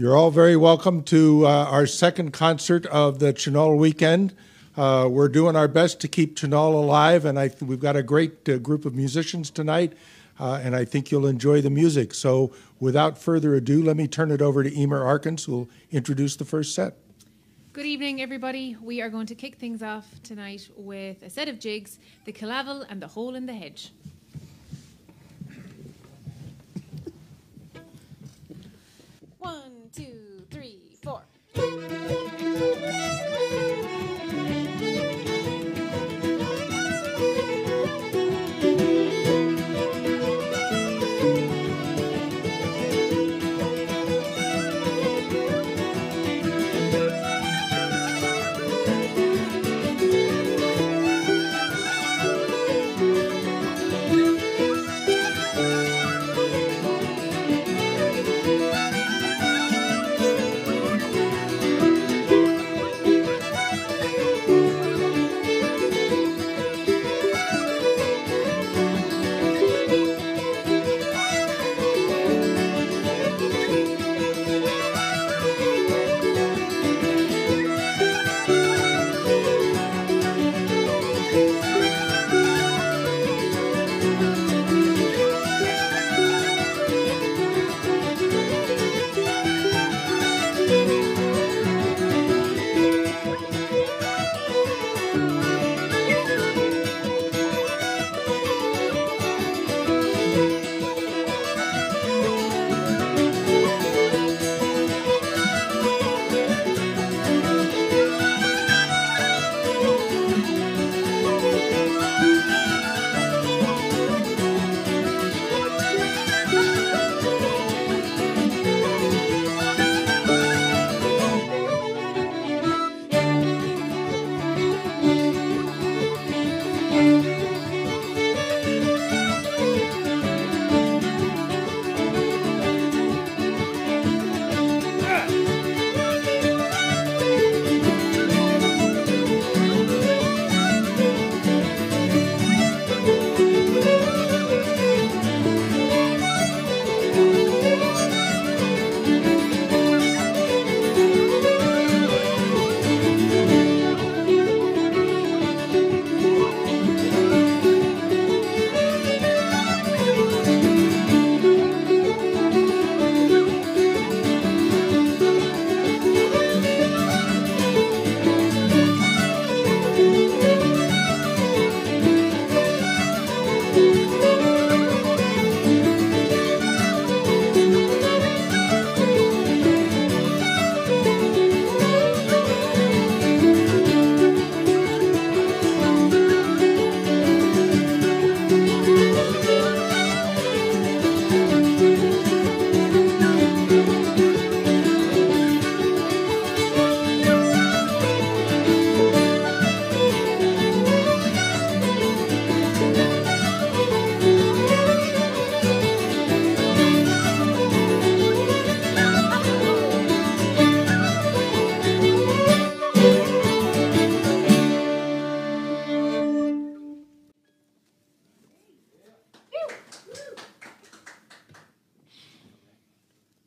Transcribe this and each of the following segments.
You're all very welcome to our second concert of the Tionol weekend. We're doing our best to keep Tionol alive, and we've got a great group of musicians tonight, and I think you'll enjoy the music. So without further ado, let me turn it over to Emer Arkins, who will introduce the first set. Good evening, everybody. We are going to kick things off tonight with a set of jigs, the Calavel and the Hole in the Hedge. 1, 2, 3, 4.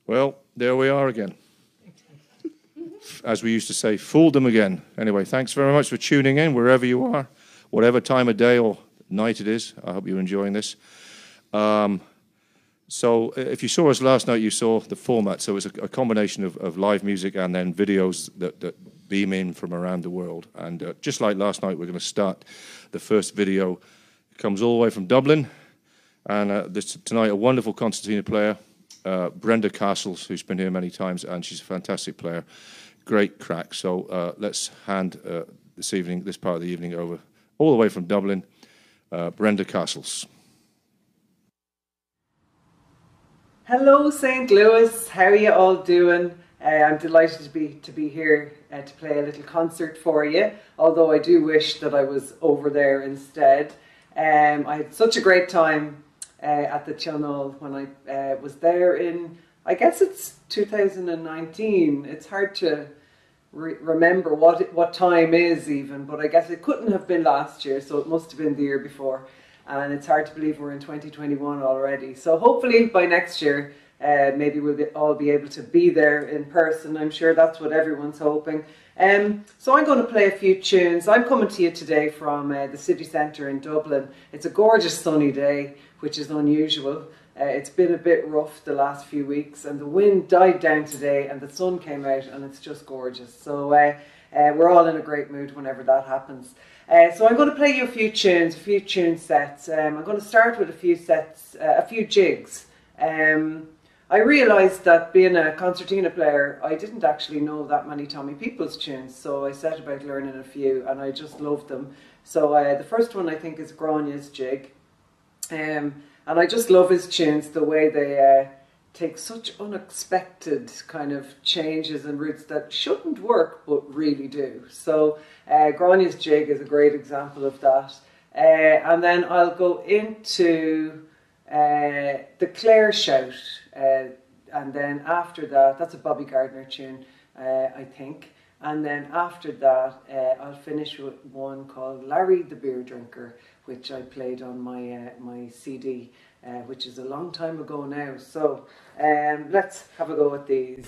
Well, there we are again. As we used to say, fooled them again. Anyway, thanks very much for tuning in, wherever you are, whatever time of day or night it is. I hope you're enjoying this. So if you saw us last night, you saw the format. So it's a combination of live music and then videos that beam in from around the world. And just like last night, we're going to start the first video. It comes all the way from Dublin. And tonight, a wonderful concertina player, Brenda Castles, who's been here many times, and she's a fantastic player. Great crack. So let's hand this part of the evening over, all the way from Dublin, Brenda Castles. Hello, St. Louis. How are you all doing? I'm delighted to be here to play a little concert for you, although I do wish that I was over there instead. I had such a great time at the Tionol when I was there in, I guess it's 2019. It's hard to remember what time is even, but I guess it couldn't have been last year, so it must have been the year before. And it's hard to believe we're in 2021 already. So hopefully by next year Maybe we'll all be able to be there in person. I'm sure that's what everyone's hoping. So I'm going to play a few tunes. I'm coming to you today from the city centre in Dublin. It's a gorgeous sunny day, which is unusual. It's been a bit rough the last few weeks, and the wind died down today and the sun came out, and it's just gorgeous. So we're all in a great mood whenever that happens. So I'm going to play you a few tunes, tune sets. I'm going to start with a few jigs. I realised that being a concertina player, I didn't actually know that many Tommy Peoples tunes, so I set about learning a few, and I just loved them. So the first one I think is Grania's jig. And I just love his tunes, the way they take such unexpected kind of changes and routes that shouldn't work but really do. So Grania's jig is a great example of that. And then I'll go into the Clare Shout, and then after that, that's a Bobby Gardner tune, I think. And then after that, I'll finish with one called Larry the Beer Drinker, which I played on my my CD, which is a long time ago now. So let's have a go at these.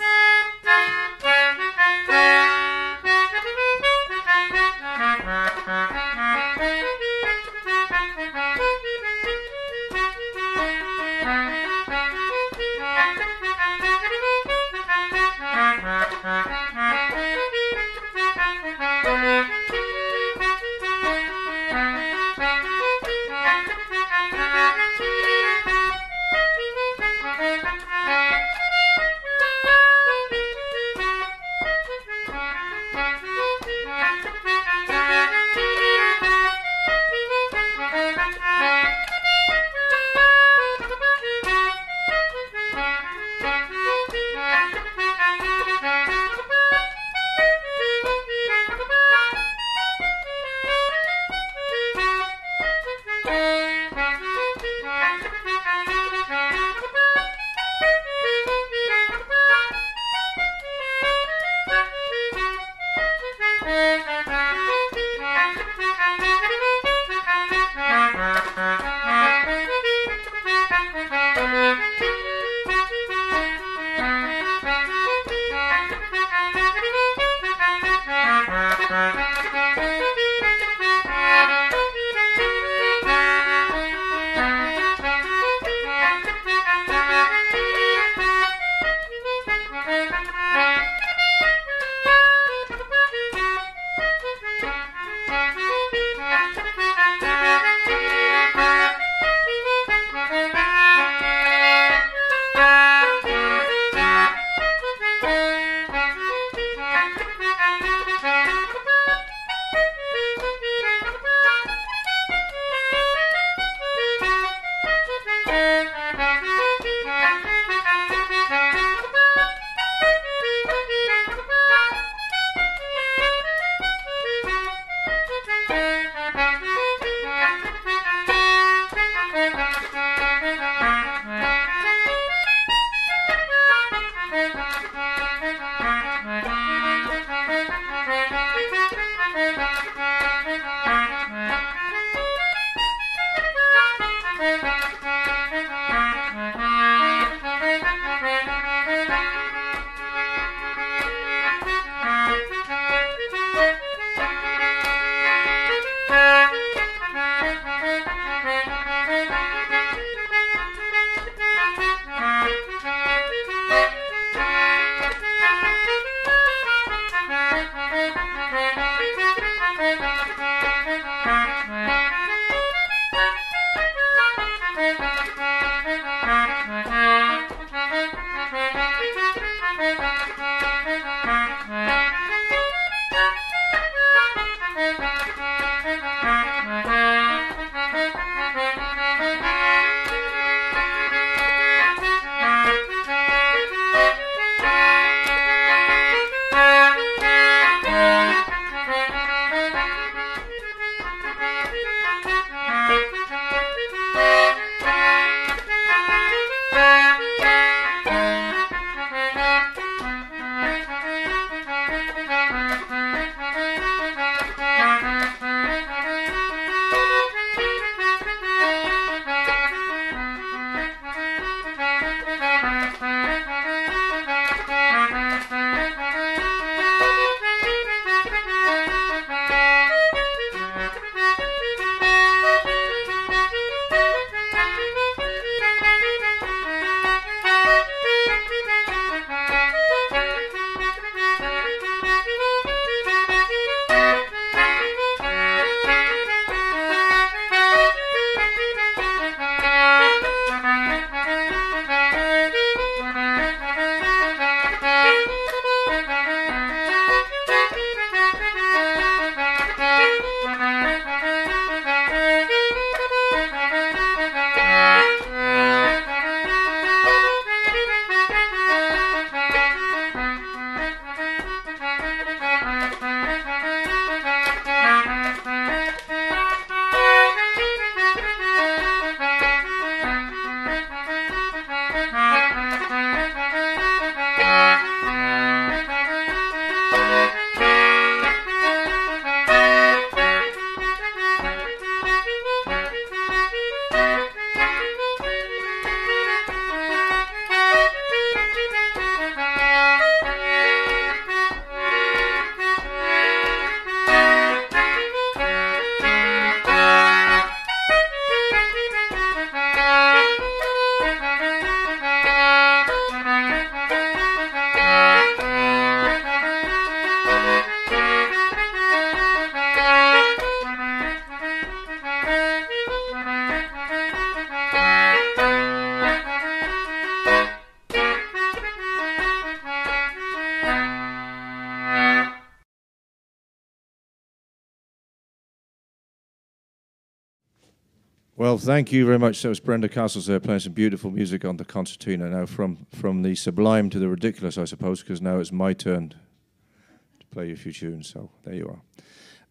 Well, thank you very much. That was Brenda Castles there playing some beautiful music on the concertina. Now, from the sublime to the ridiculous, I suppose, because now it's my turn to play you a few tunes. So there you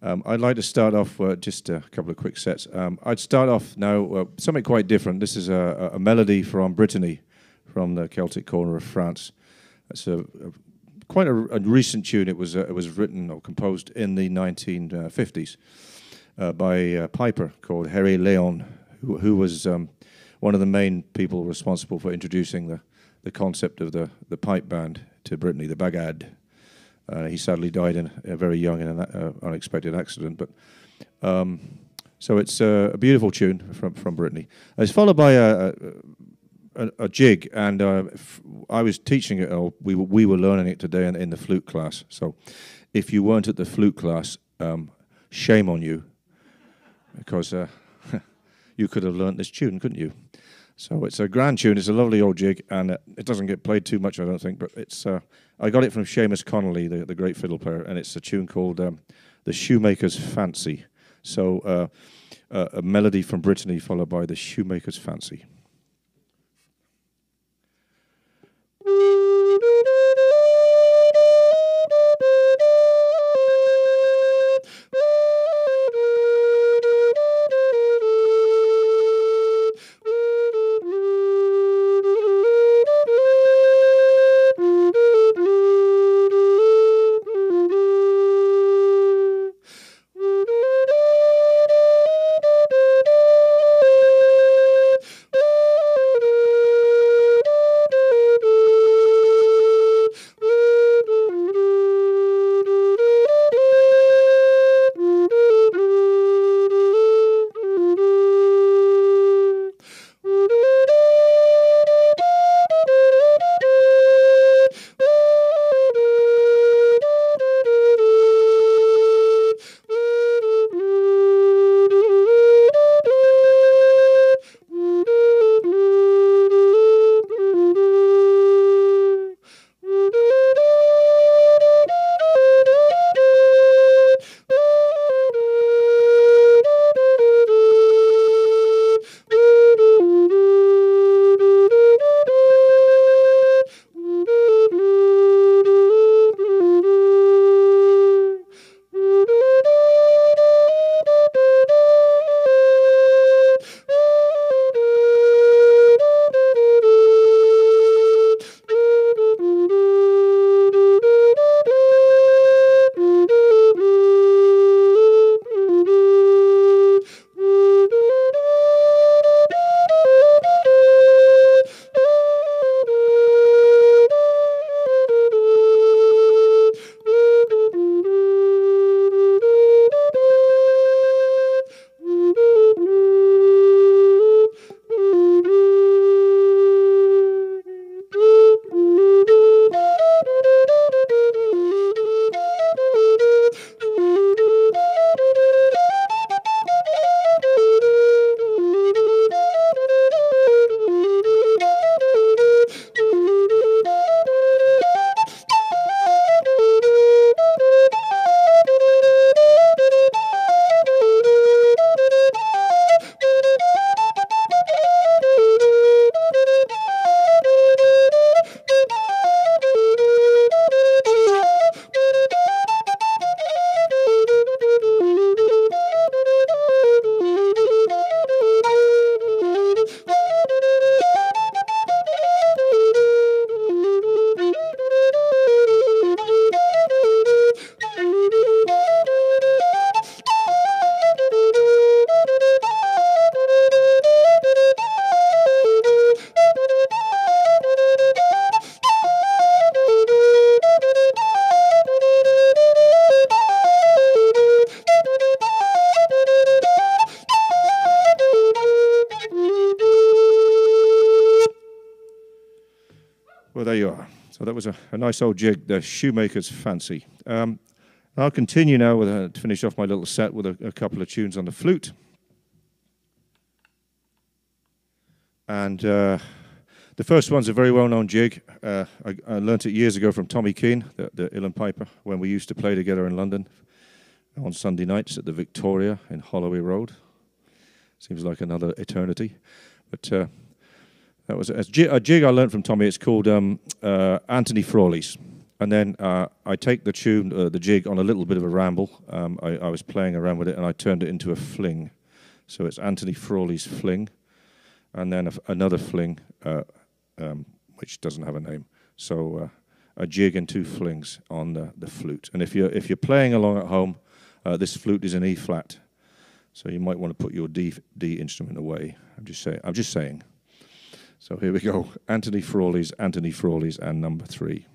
are. I'd like to start off just a couple of quick sets. I'd start off now something quite different. This is a melody from Brittany, from the Celtic corner of France. It's quite a recent tune. It was written or composed in the 1950s. By a piper called Harry Léon, who was one of the main people responsible for introducing the concept of the pipe band to Brittany, the bagad. He sadly died very young in an unexpected accident. But so it's a beautiful tune from Brittany. It's followed by a jig, and I was teaching it. Or we were learning it today in the flute class. So if you weren't at the flute class, shame on you. Because you could have learnt this tune, couldn't you? So it's a grand tune. It's a lovely old jig, and it doesn't get played too much, I don't think. But it's I got it from Seamus Connolly, the great fiddle player, and it's a tune called "The Shoemaker's Fancy." So a melody from Brittany followed by "The Shoemaker's Fancy." Well, there you are. So that was a nice old jig, the Shoemaker's Fancy. I'll continue now with to finish off my little set with a couple of tunes on the flute. And the first one's a very well-known jig. I learnt it years ago from Tommy Keane, the uilleann piper, when we used to play together in London on Sunday nights at the Victoria in Holloway Road. Seems like another eternity. But that was a jig I learned from Tommy. It's called Anthony Frawley's. And then I take the tune, the jig, on a little bit of a ramble. I was playing around with it, and I turned it into a fling. So it's Anthony Frawley's Fling, and then another fling, which doesn't have a name. So a jig and 2 flings on the flute. And if you're playing along at home, this flute is an E flat, so you might want to put your D instrument away. I'm just saying. So here we go. Anthony Frawley's, and number 3.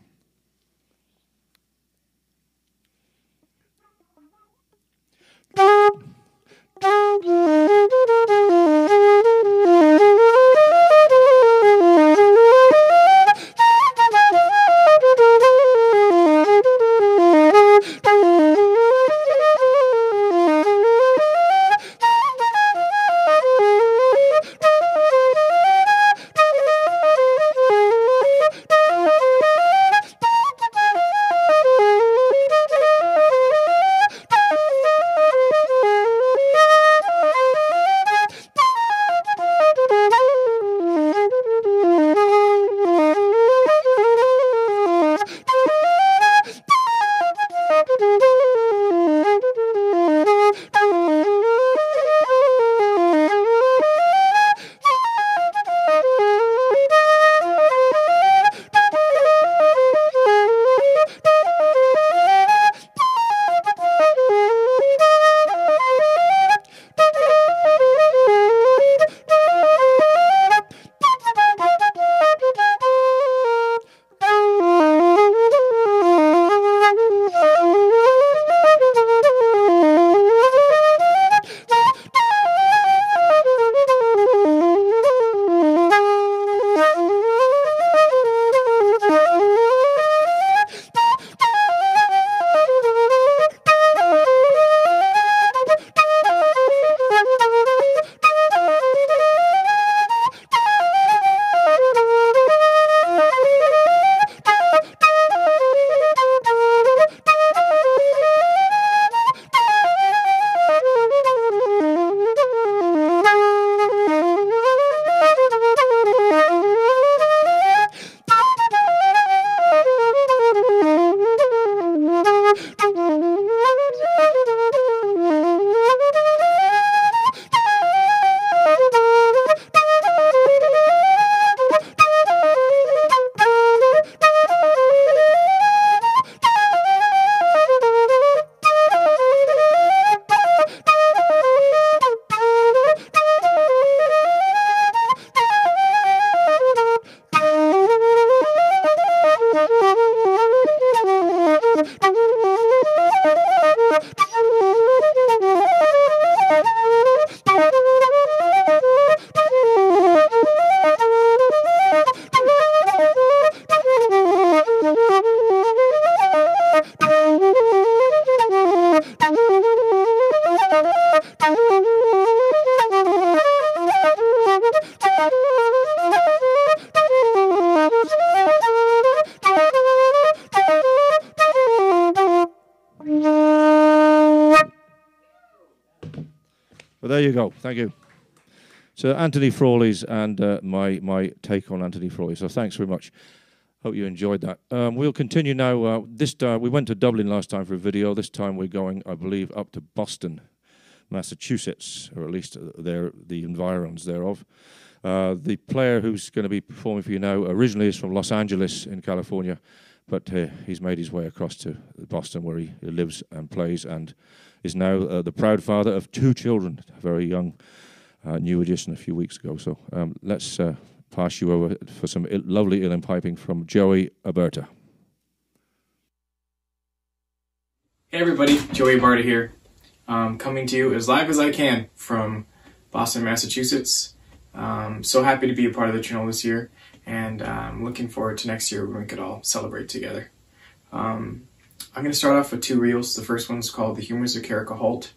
Well, there you go. Thank you. So Anthony Frawley's and my take on Anthony Frawley. So thanks very much. Hope you enjoyed that. We'll continue now. We went to Dublin last time for a video. This time we're going, I believe, up to Boston, Massachusetts, or at least the environs thereof. The player who's going to be performing for you now originally is from Los Angeles in California, but he's made his way across to Boston where he lives and plays and is now the proud father of 2 children, a very young new addition a few weeks ago. So let's pass you over for some lovely uilleann piping from Joey Aberta. Hey everybody, Joey Aberta here, coming to you as live as I can from Boston, Massachusetts. So happy to be a part of the Tionol this year, and I'm looking forward to next year when we could all celebrate together. I'm going to start off with 2 reels. The first one's called The Humors of Otters Holt.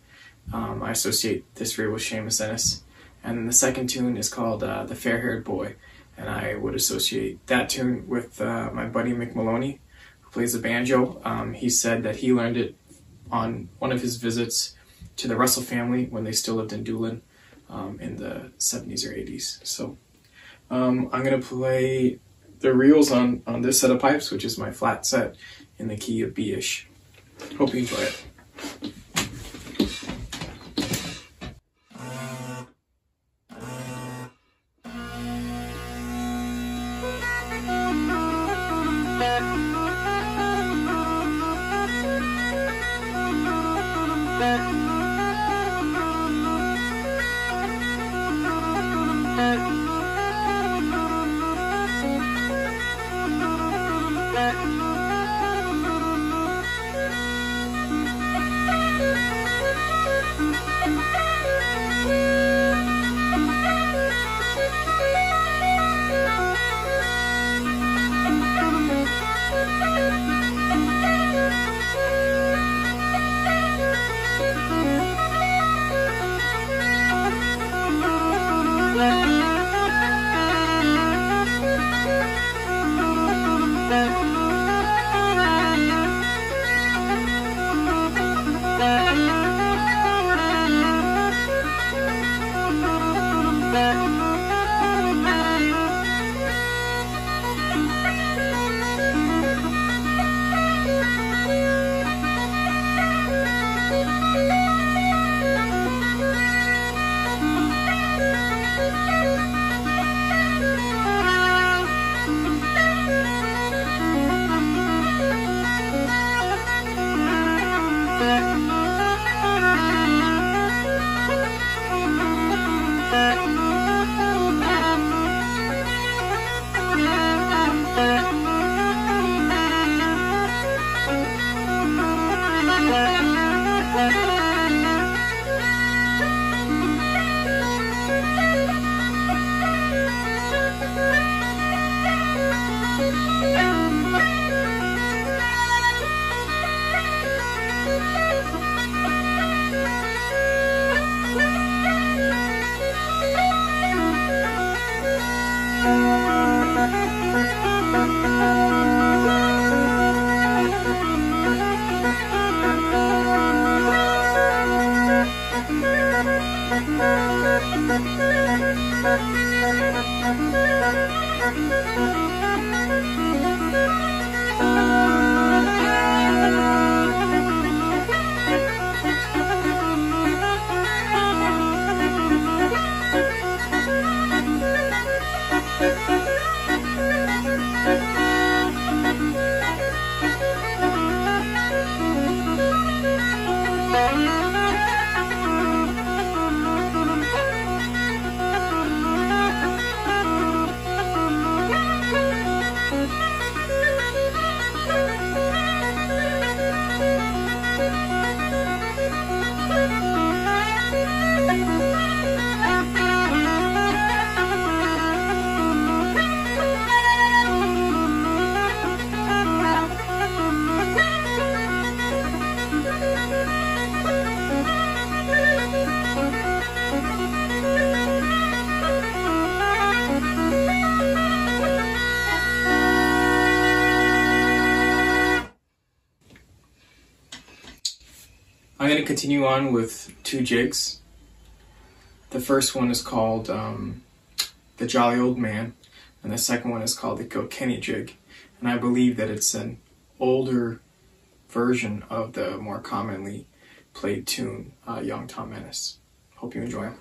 I associate this reel with Seamus Ennis. And then the second tune is called The Fair-Haired Boy, and I would associate that tune with my buddy Mick Maloney, who plays the banjo. He said that he learned it on one of his visits to the Russell family when they still lived in Doolin. in the 70s or 80s. So I'm going to play the reels on this set of pipes, which is my flat set in the key of B-ish. Hope you enjoy it. I'm going to continue on with two jigs. The first one is called The Jolly Old Man, and the second one is called the Kilkenny Jig. And I believe that it's an older version of the more commonly played tune, Young Tom Menace. Hope you enjoy them.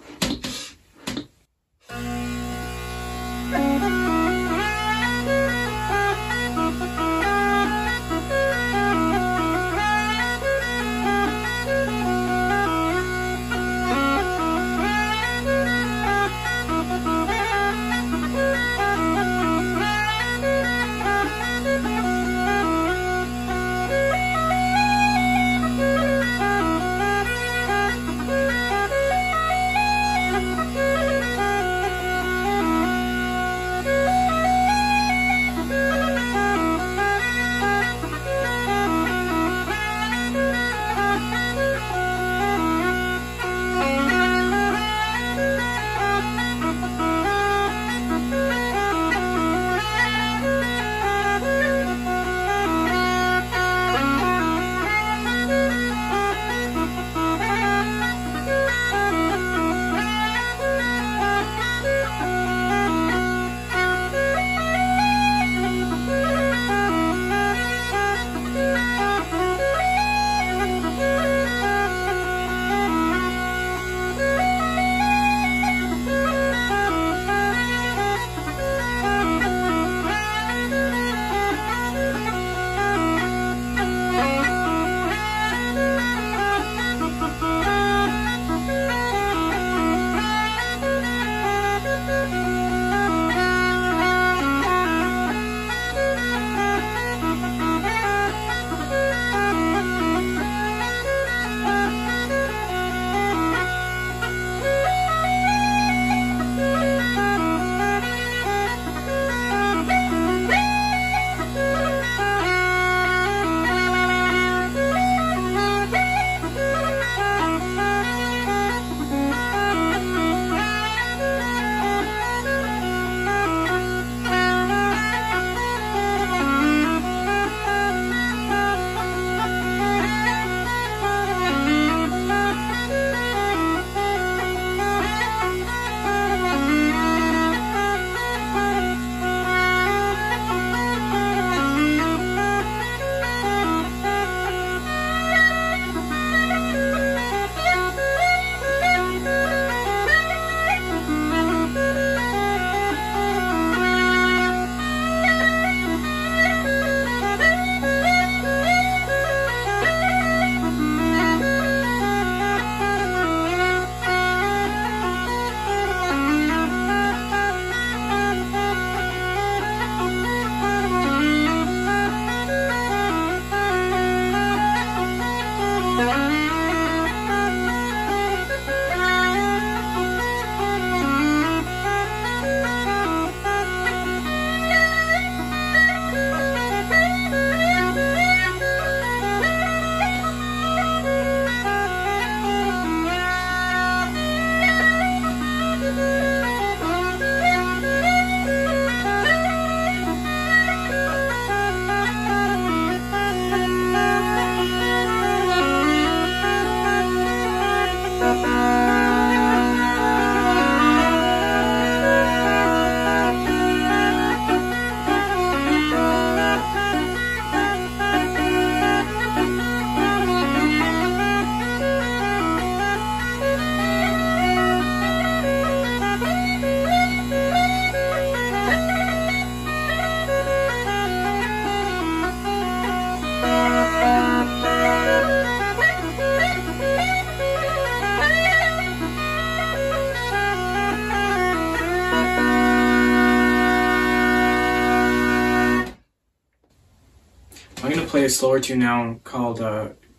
play a slower tune now called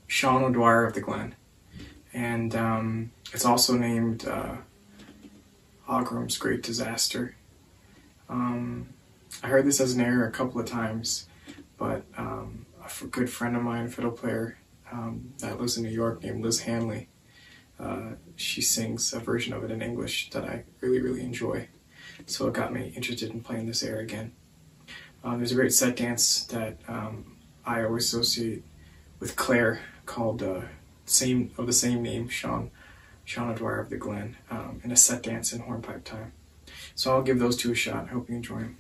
Sean O'Dwyer of the Glen. And it's also named Ogram's Great Disaster. I heard this as an error a couple of times, but a good friend of mine, a fiddle player that lives in New York named Liz Hanley, she sings a version of it in English that I really, really enjoy. So it got me interested in playing this air again. There's a great set dance that I always associate with Claire called the same name, Sean O'Dwyer of the Glen, in a set dance in hornpipe time. So I'll give those two a shot. I hope you enjoy them.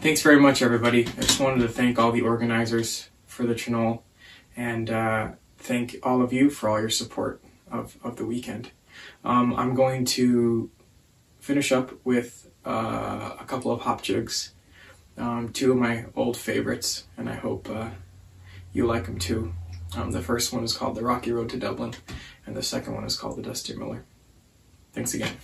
thanks very much, everybody. I just wanted to thank all the organizers for the Tionol, and thank all of you for all your support of the weekend. I'm going to finish up with a couple of hop jigs, two of my old favorites, and I hope you like them too. The first one is called The Rocky Road to Dublin, and the second one is called The Dusty Miller. Thanks again.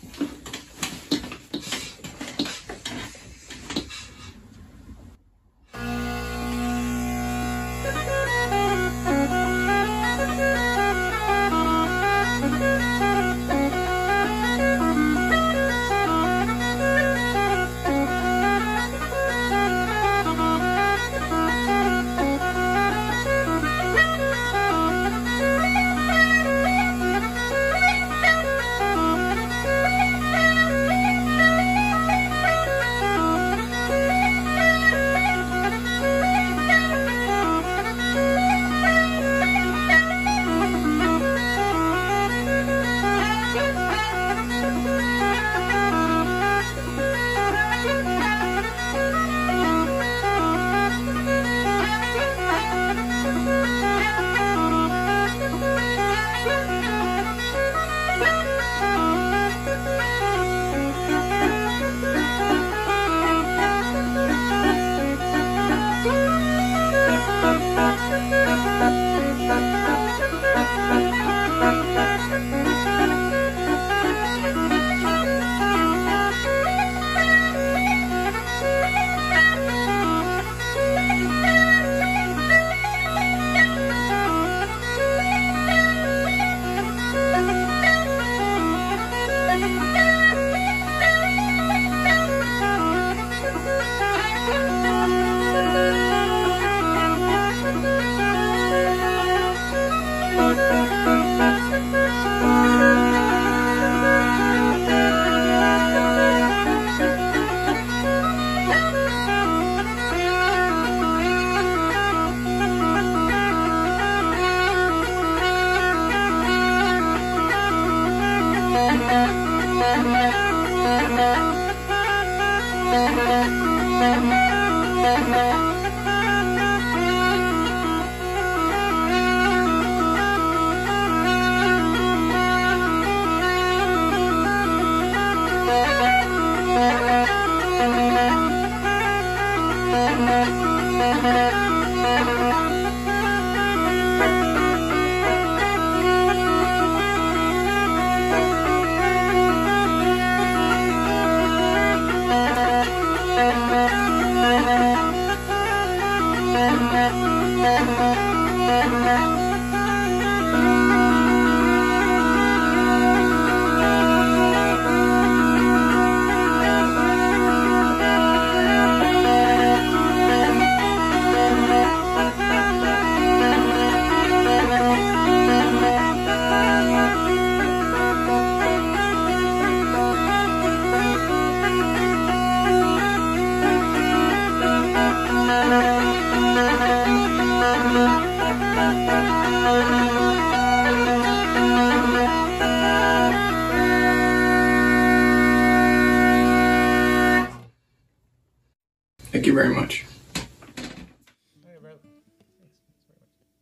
Thank you very much.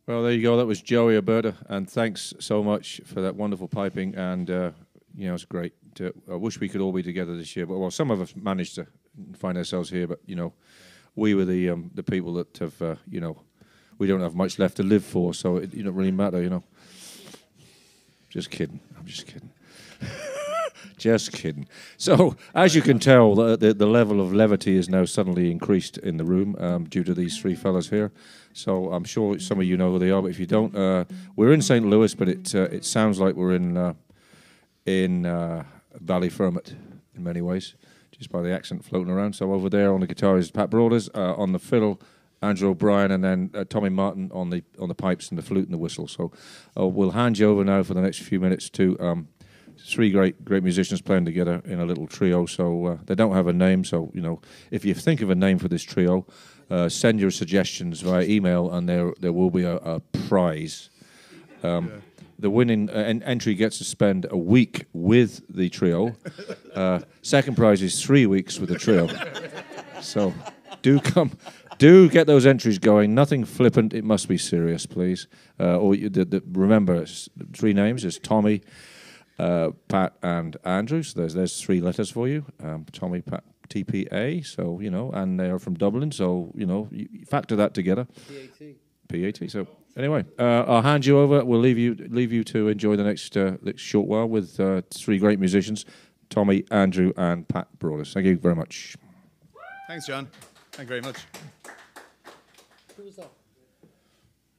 Well, there you go. That was Joey Alberta, and thanks so much for that wonderful piping. And you know, it's great. I wish we could all be together this year, but well, some of us managed to find ourselves here. But you know, we were the people that have you know, we don't have much left to live for, so it don't really matter, you know. Just kidding. I'm just kidding. Just kidding. So, as you can tell, the level of levity is now suddenly increased in the room due to these three fellas here. So, I'm sure some of you know who they are, but if you don't, we're in St. Louis, but it sounds like we're in Ballyfermot in many ways, just by the accent floating around. So, over there on the guitar is Pat Broaders, on the fiddle, Andrew O'Brien, and then Tommy Martin on the pipes and the flute and the whistle. So, we'll hand you over now for the next few minutes to three great musicians playing together in a little trio. So they don't have a name. So you know, if you think of a name for this trio, send your suggestions via email, and there will be a prize. The winning entry gets to spend a week with the trio. Second prize is 3 weeks with the trio. So do come. Do get those entries going. Nothing flippant. It must be serious, please. Remember, it's 3 names. It's Tommy, Pat, and Andrew. So there's 3 letters for you. Tommy, Pat, TPA. So and they are from Dublin. So you factor that together. PAT. So anyway, I'll hand you over. We'll leave you to enjoy the next short while with 3 great musicians: Tommy, Andrew, and Pat Broadus. Thank you very much. Thanks, John. Thank you very much. Who was that?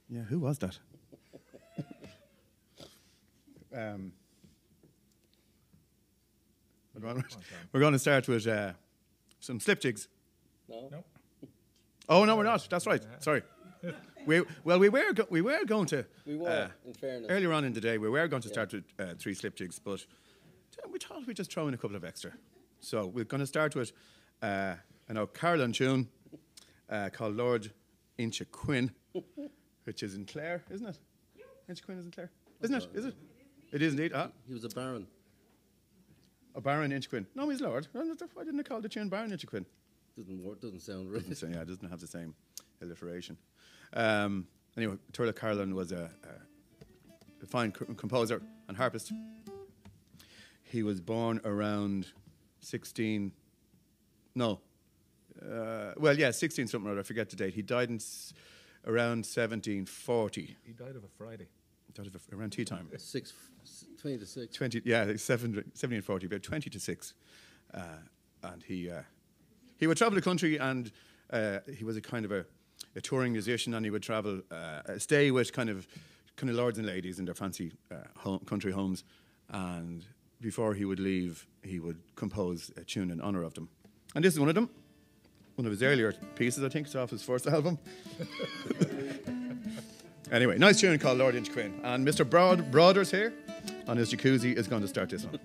Yeah, who was that? We're going to start with some slip jigs. No. Oh no, we're not. That's right. Sorry. We were going to. We were, in fairness. Earlier on in the day, we were going to start with 3 slip jigs, but we thought we'd just throw in a couple of extra. So we're going to start with an Carlin tune called Lord Inchiquin, which is in Clare, isn't it? Inchiquin is in Clare, isn't it? Is it? It is indeed. He was a baron. A Baron Inchiquin. No, he's Lord. Why didn't I call the tune Baron Inchiquin? Doesn't sound right. Yeah, it doesn't have the same alliteration. Anyway, Turla Carlin was a fine composer and harpist. He was born around 16 something or other, I forget the date. He died in around 1740. He died of a Friday. Around tea time. 20 to 6. 1740, about 20 to 6. And he would travel the country, and he was a kind of a touring musician, and he would travel, stay with kind of lords and ladies in their fancy country homes, and before he would leave, he would compose a tune in honour of them. And this is one of them. One of his earlier pieces, I think. It's off his first album. Anyway, nice tune called Lord Inchiquin. And Mr. Broaders here on his jacuzzi is going to start this one.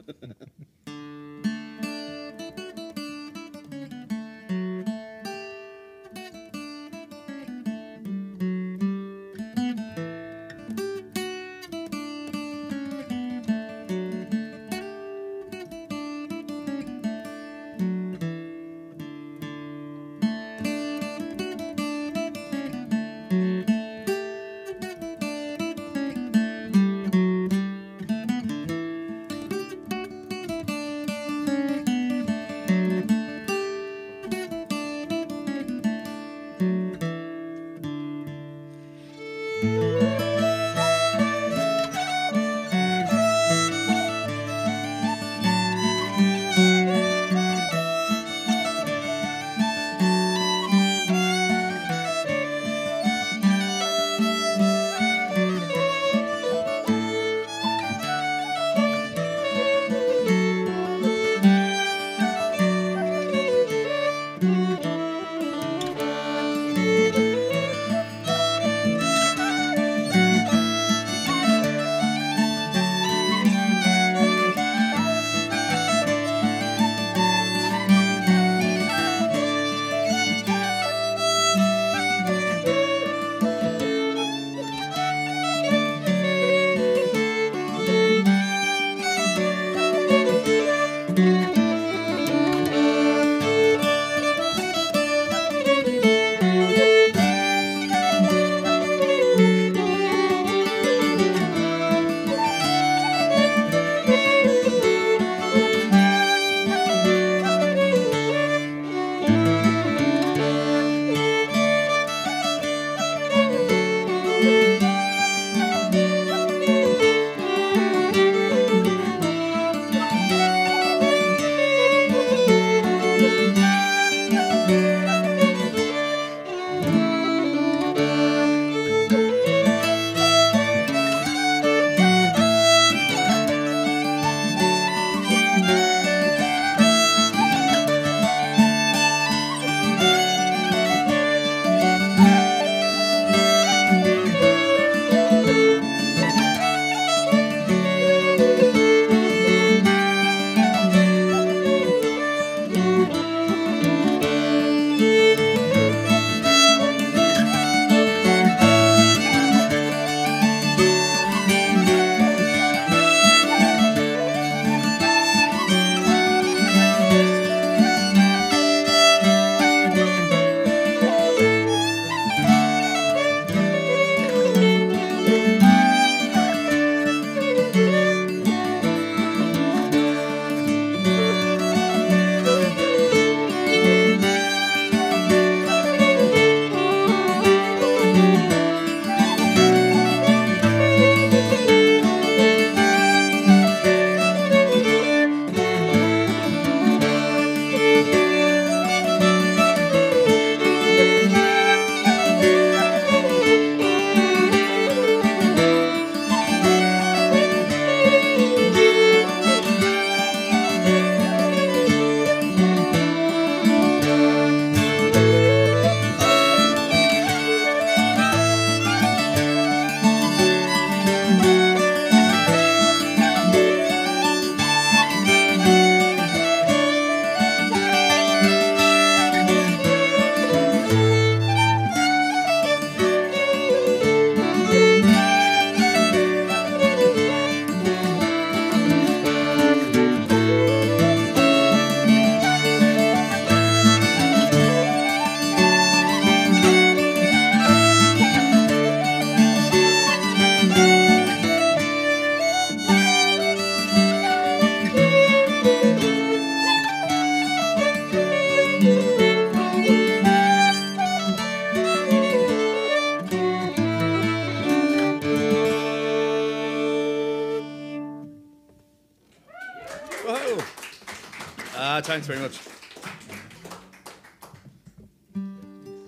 Oh. Thanks very much.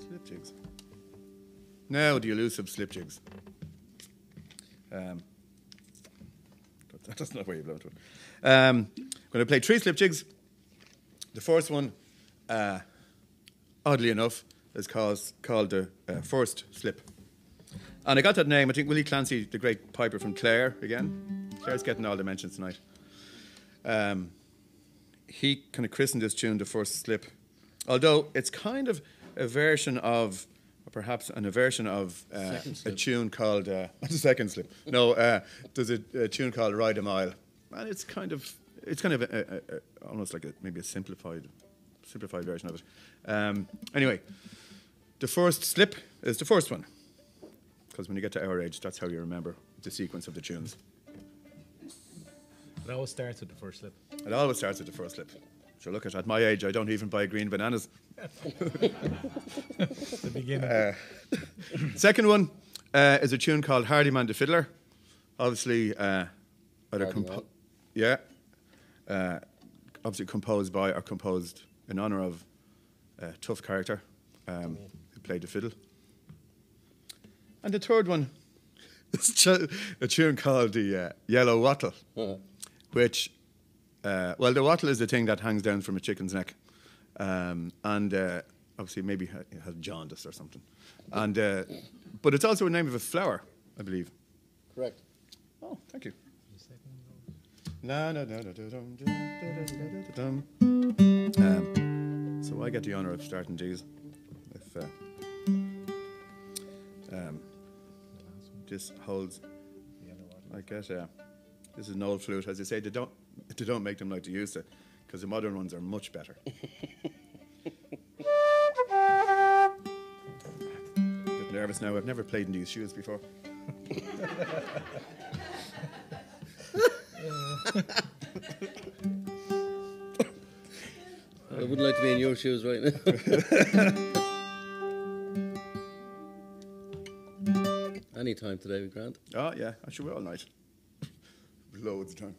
Slip jigs. Now the elusive slip jigs. That's not where you blow to it. I'm going to play 3 slip jigs. The first one, oddly enough, is called the first slip. And I got that name, I think Willie Clancy, the great piper from Clare, again. Clare's getting all the mentions tonight. He kind of christened this tune the first slip. Although it's kind of a version of, or perhaps a version of a tune called, the second slip. No, there's a tune called Ride a Mile. And it's kind of almost like maybe a simplified version of it. Anyway, the first slip is the first one. Because when you get to our age, that's how you remember the sequence of the tunes. It always starts with the first slip. It always starts with the first slip. So look at my age, I don't even buy green bananas. The beginning. Second one is a tune called Hardyman the Fiddler. Obviously, obviously composed in honour of a tough character who played the fiddle. And the third one is a tune called the Yellow Wattle, which, the wattle is the thing that hangs down from a chicken's neck. And obviously maybe it has jaundice or something. And but it's also a name of a flower, I believe. Correct. Oh, thank you. So I get the honour of starting these. If this holds, I guess, this is an old flute. As I say, they don't make them like they used to, because the modern ones are much better. Bit nervous now. I've never played in these shoes before. I wouldn't like to be in your shoes right now. Any time today we grand. Oh, yeah. I should wear all night. Loads of time.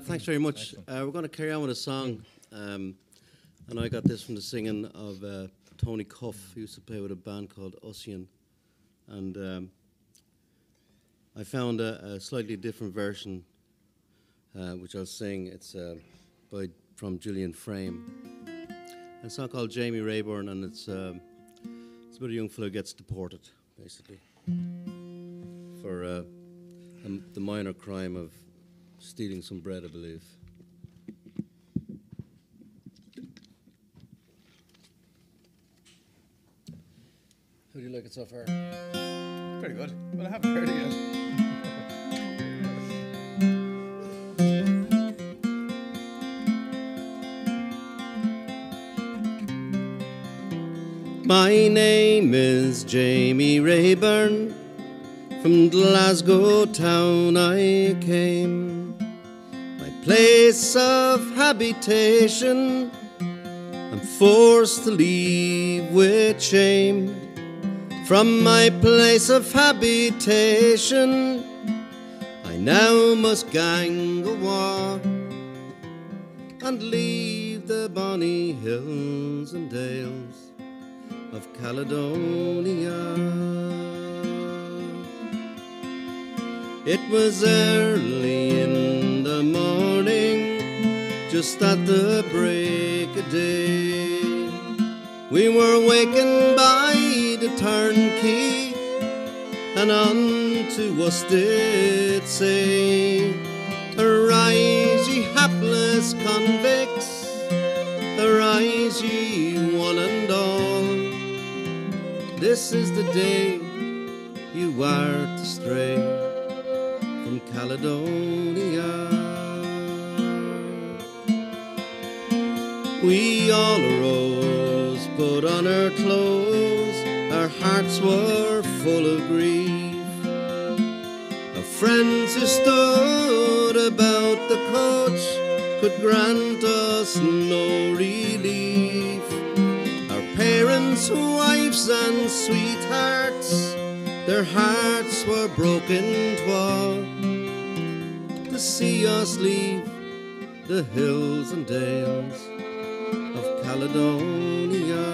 Thanks very much. We're going to carry on with a song, and I got this from the singing of Tony Cuff, who used to play with a band called Ossian, and I found a slightly different version, which I'll sing. It's from Gillian Frame. It's a song called Jamie Rayburn, and it's about a young fellow who gets deported, basically, for the minor crime of stealing some bread, I believe. How do you like it so far? Very good. Well, I haven't heard it yet. My name is Jamie Rayburn. From Glasgow town I came. My place of habitation I'm forced to leave with shame. From my place of habitation I now must gang a war and leave the bonny hills and dales of Caledonia. It was early in the morning, just at the break of day. We were wakened by the turnkey, and unto us did say, "Arise, ye hapless convicts, arise ye one and all. This is the day you are to stray from Caledonia." We all arose, put on our clothes, our hearts were full of grief. Our friends who stood about the coach could grant us no relief. Our parents, wives and sweethearts, their hearts were broken twa to see us leave the hills and dales of Caledonia.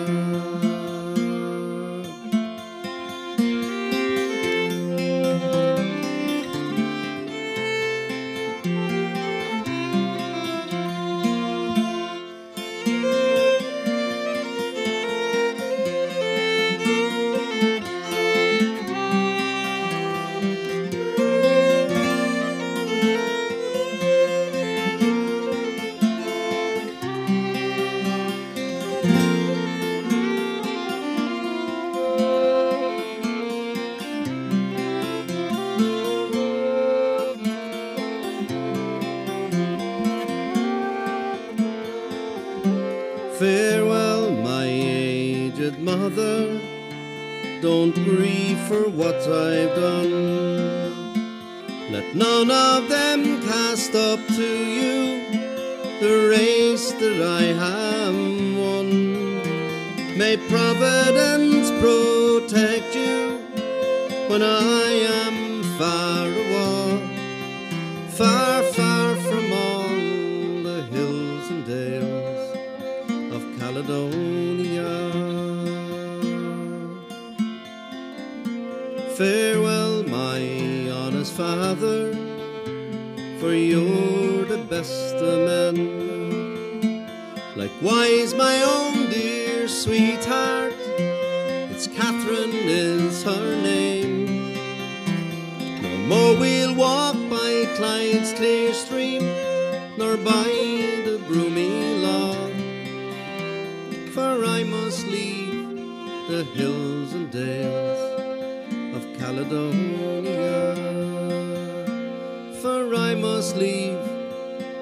Farewell, my aged mother, don't grieve for what I've done. Let none of them cast up to you the race that I have won. May Providence protect you when I am far away, far, far from all the hills and dales of Caledonia. Farewell, my honest father, for you're the best of men. Likewise, my own dear sweetheart, it's Catherine is her name. No more we'll walk by Clyde's clear stream, nor by the broomy law, for I must leave the hills and dales of Caledonia. For I must leave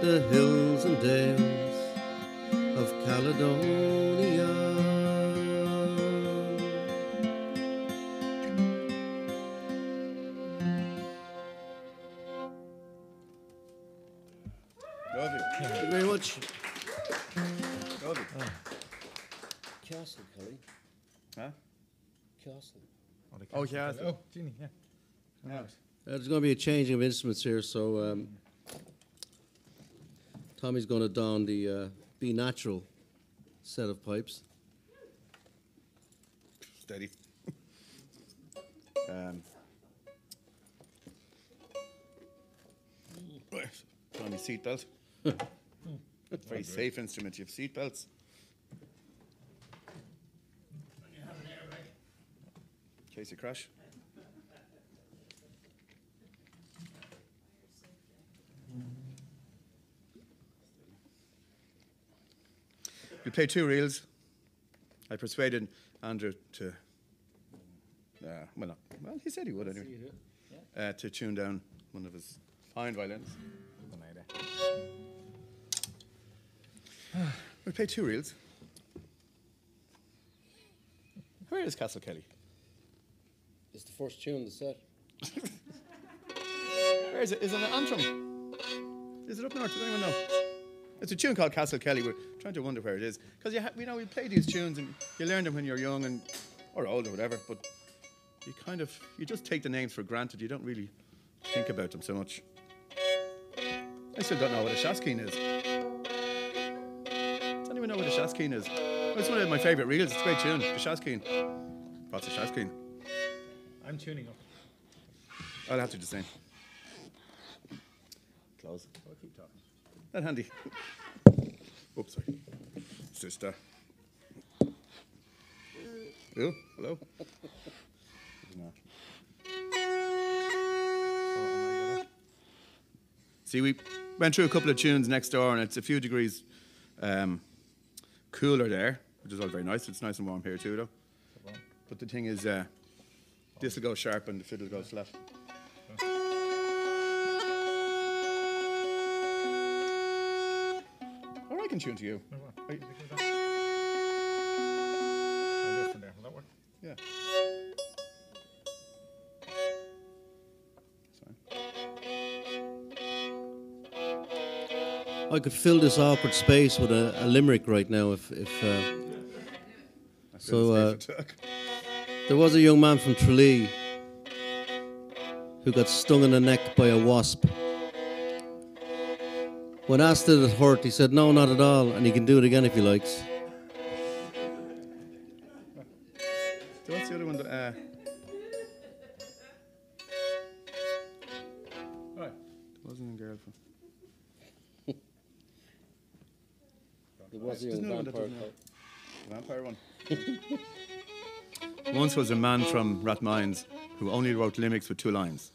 the hills and dales of Caledonia. Lovely. Thank you very much. Lovely. Castle, Kelly. Huh? Castle. Oh, Castle. Oh, Ginny, yeah. There's going to be a changing of instruments here, so Tommy's going to don the Be Natural set of pipes. Steady. Put on your seatbelt. Very safe instrument. You have seatbelts. In case you crash. We played 2 reels. I persuaded Andrew to, well, he said he would anyway, to tune down one of his fine violins. We played 2 reels. Where is Castle Kelly? It's the first tune in the set. Where is it? Is it an Antrim? Is it up north? Does anyone know? It's a tune called Castle Kelly. We're trying to wonder where it is. Because we play these tunes and you learn them when you're young or old or whatever, but you just take the names for granted. You don't really think about them so much. I still don't know what a shaskeen is. Does anyone know what a shaskeen is? Oh, it's one of my favourite reels. It's a great tune. The shaskeen. What's a shaskeen? I'm tuning up. I'll have to do the same. Close. I'll keep talking. Not handy. Oops, sorry. Sister. Oh, hello. See, we went through a couple of tunes next door, and it's a few degrees cooler there, which is all very nice. It's nice and warm here too, though. But the thing is, this will go sharp and the fiddle goes flat. Or I can tune to you. I'll do it from there. Will that work? Yeah. I could fill this awkward space with a limerick right now if there was a young man from Tralee who got stung in the neck by a wasp. When asked did it hurt, he said, no, not at all, and he can do it again if he likes. So what's the other one? Right. Wasn't a girl from... There was a young vampire. Vampire one. Once was a man from Rathmines who only wrote limericks with 2 lines.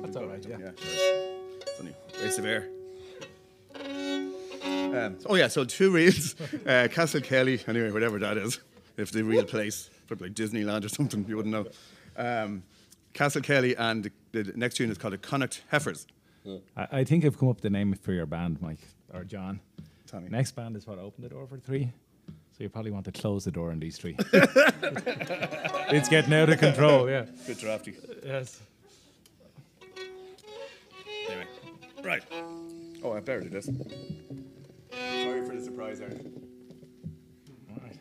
That's all right, yeah. It's only very severe. So 2 reels. Castle Kelly, anyway, whatever that is. If the real place, probably like Disneyland or something, you wouldn't know. Castle Kelly, and the next tune is called the Connacht Heifers. I think I've come up with the name for your band, Mike, or John. Tommy. Next band is what opened the door for 3. So you probably want to close the door on these 3. It's getting out of control, yeah. Bit drafty. Yes. Anyway, right. Oh, I better do this. Sorry for the surprise, Aaron. All right.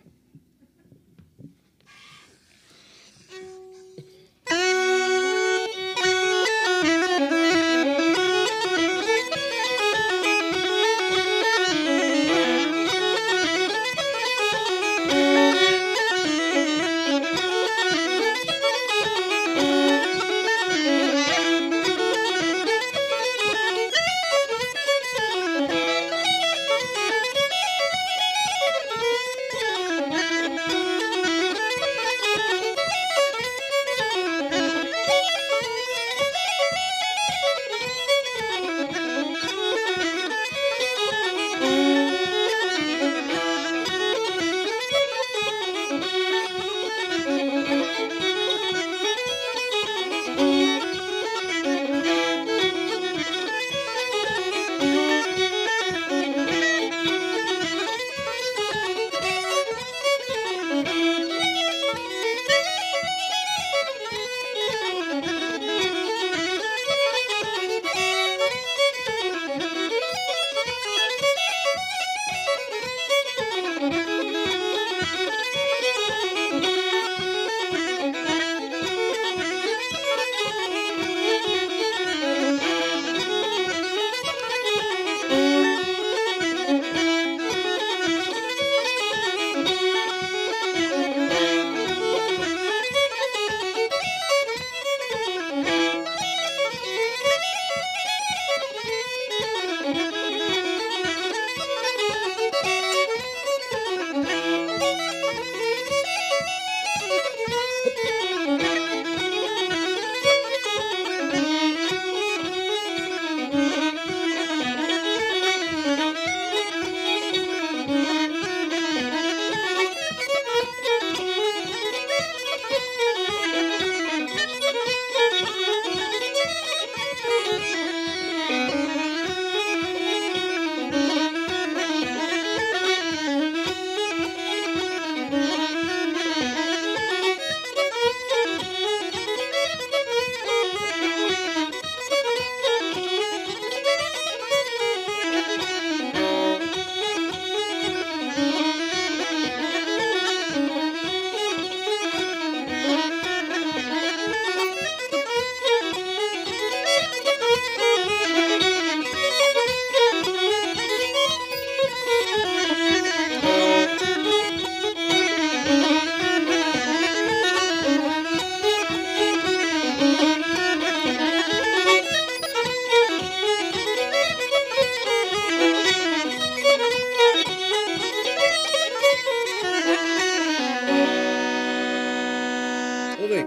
Lovely.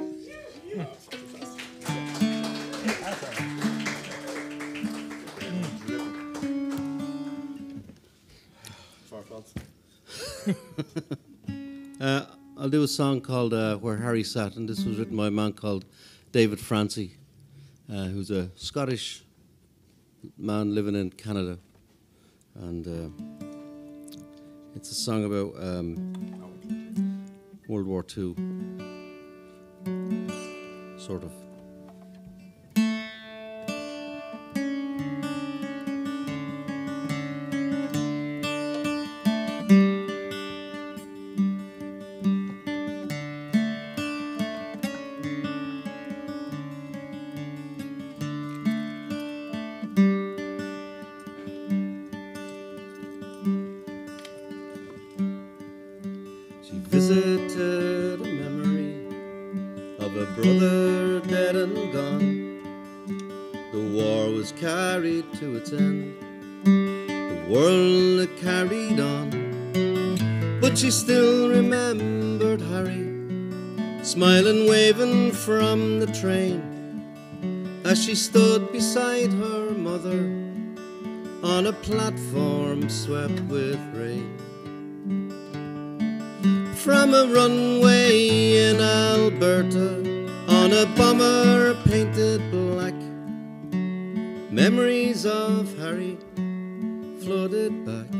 I'll do a song called Where Harry Sat, and this was written by a man called David Francie, who's a Scottish man living in Canada. And it's a song about World War II, sort of. Visited a memory of a brother dead and gone. The war was carried to its end, the world had carried on, but she still remembered Harry, smiling, waving from the train, as she stood beside her mother on a platform swept with rain. From a runway in Alberta, on a bomber painted black, memories of Harry flooded back.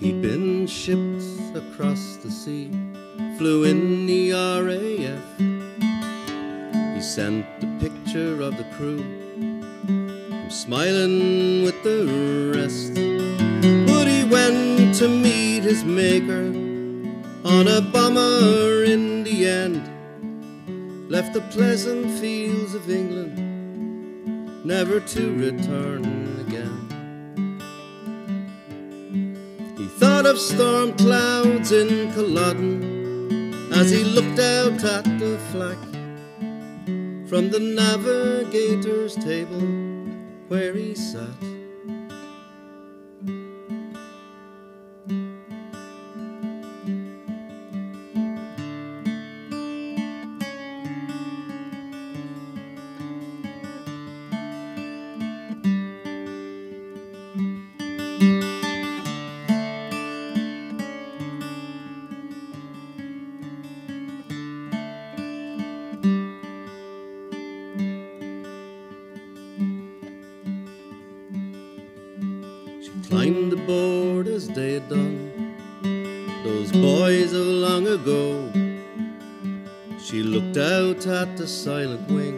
He'd been shipped across the sea, flew in the RAF. He sent a picture of the crew, smiling with the rest, but he went to meet his maker on a bomber in the end, left the pleasant fields of England, never to return again. He thought of storm clouds in Culloden as he looked out at the flag from the navigator's table where he sat. Climbed aboard as they had done, those boys of long ago. She looked out at the silent wing,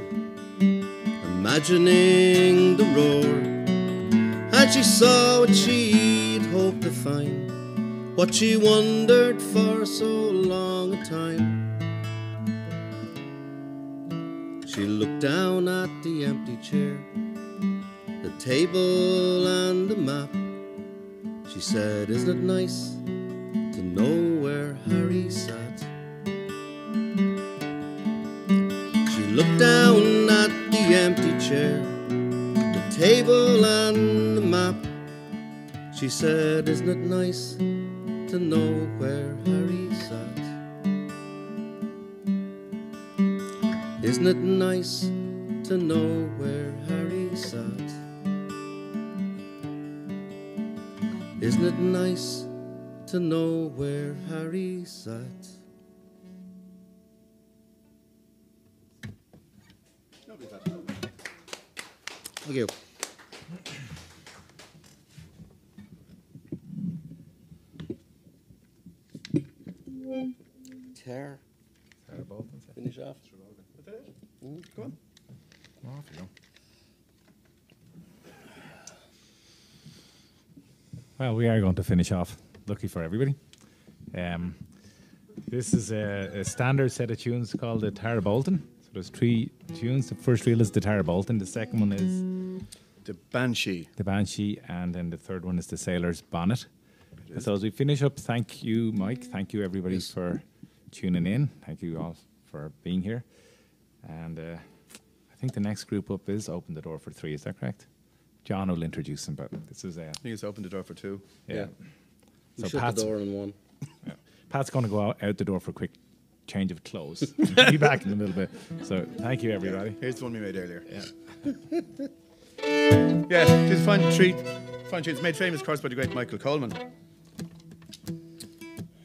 imagining the roar, and she saw what she'd hoped to find, what she wondered for so long a time. She looked down at the empty chair, the table and the map. She said, "Isn't it nice to know where Harry sat?" She looked down at the empty chair, the table and the map. She said, "Isn't it nice to know where Harry sat? Isn't it nice to know where Harry sat? Isn't it nice to know where Harry sat?" Thank you. Tear. Finish off. Go on. Off you go. Well, we are going to finish off. Lucky for everybody. This is a standard set of tunes called the Tara Bolton. So there's 3 tunes. The first reel is the Tara Bolton. The second one is the Banshee. The Banshee, and then the third one is the Sailor's Bonnet. So as we finish up, thank you, Mike. Thank you, everybody, for tuning in. Thank you all for being here. And I think the next group up is Open the Door for 3. Is that correct? John will introduce him, but this is I think it's opened the door for two. yeah. We So shut Pat's, the door in one. Pat's going to go out the door for a quick change of clothes. He'll be back in a little bit. So thank you, everybody. Here's the one we made earlier. Yeah. Yeah, it's a fun treat. Fun treat. It's made famous, of course, by the great Michael Coleman.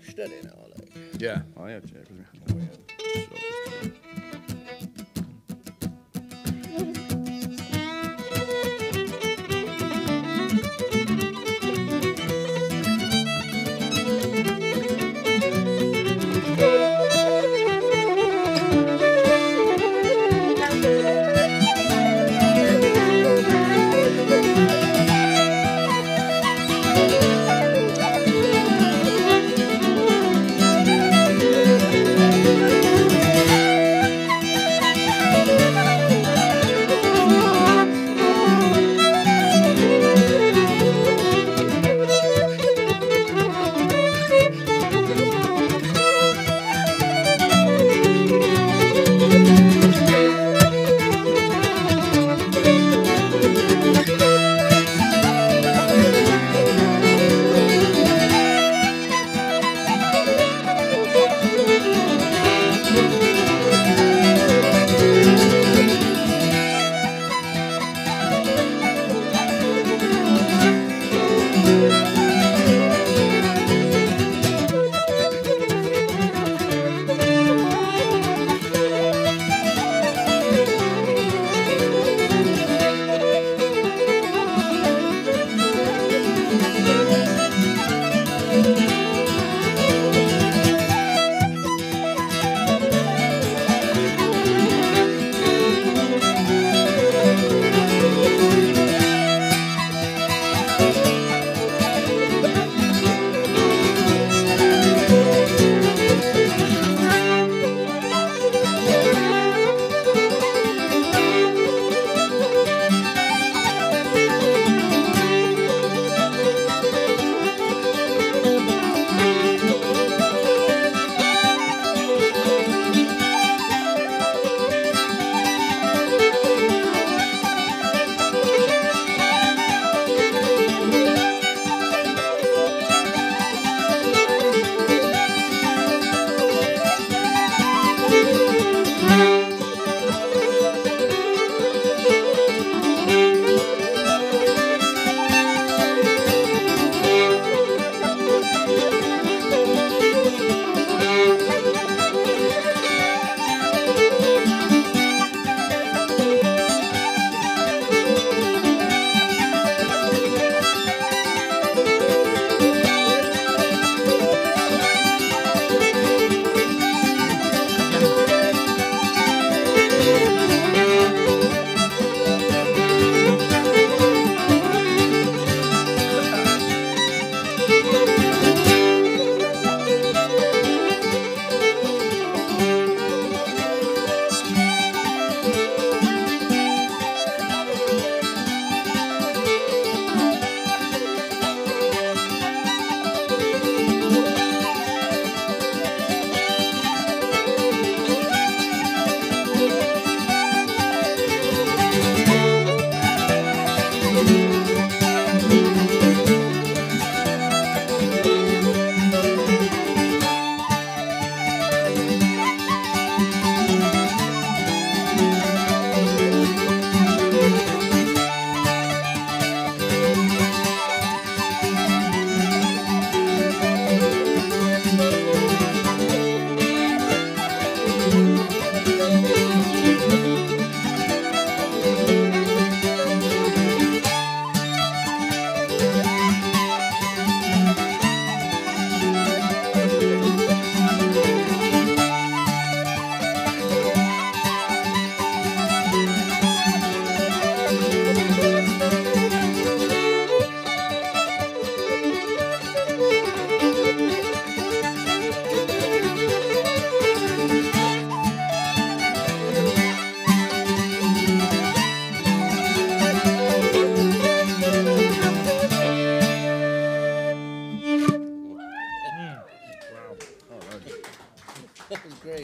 Steady now, like. Yeah. Oh, yeah.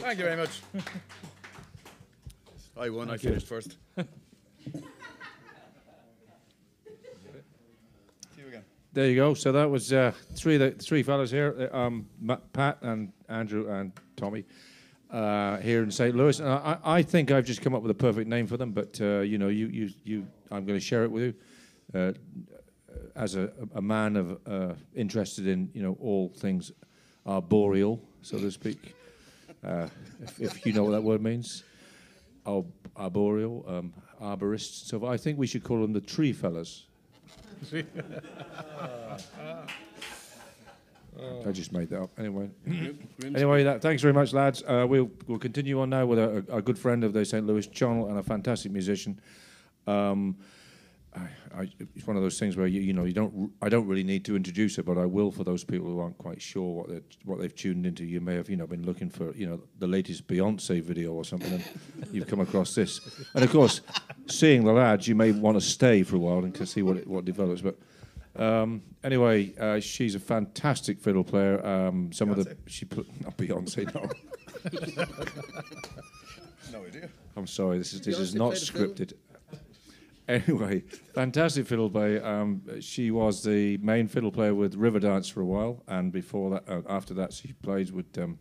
Thank you very much. I won. I finished first. There you go. So that was three fellas here, Pat and Andrew and Tommy, here in St. Louis. And I think I've just come up with a perfect name for them, but you know, I'm going to share it with you as a man of interested in, you know, all things arboreal, so to speak, if you know what that word means. Arboreal, arborists. So I think we should call them the tree fellas. I just made that up. Anyway, thanks very much, lads. We'll continue on now with a good friend of the St. Louis, Tionol, and a fantastic musician. It's one of those things where I don't really need to introduce it, but I will for those people who aren't quite sure what they've tuned into. You may have been looking for the latest Beyonce video or something, and you've come across this. And of course, seeing the lads, you may want to stay for a while and to see what develops. But anyway, she's a fantastic fiddle player. Not Beyonce, no. No idea. I'm sorry, this is not scripted. Anyway, fantastic fiddle player. She was the main fiddle player with Riverdance for a while, and before that, after that, she played with the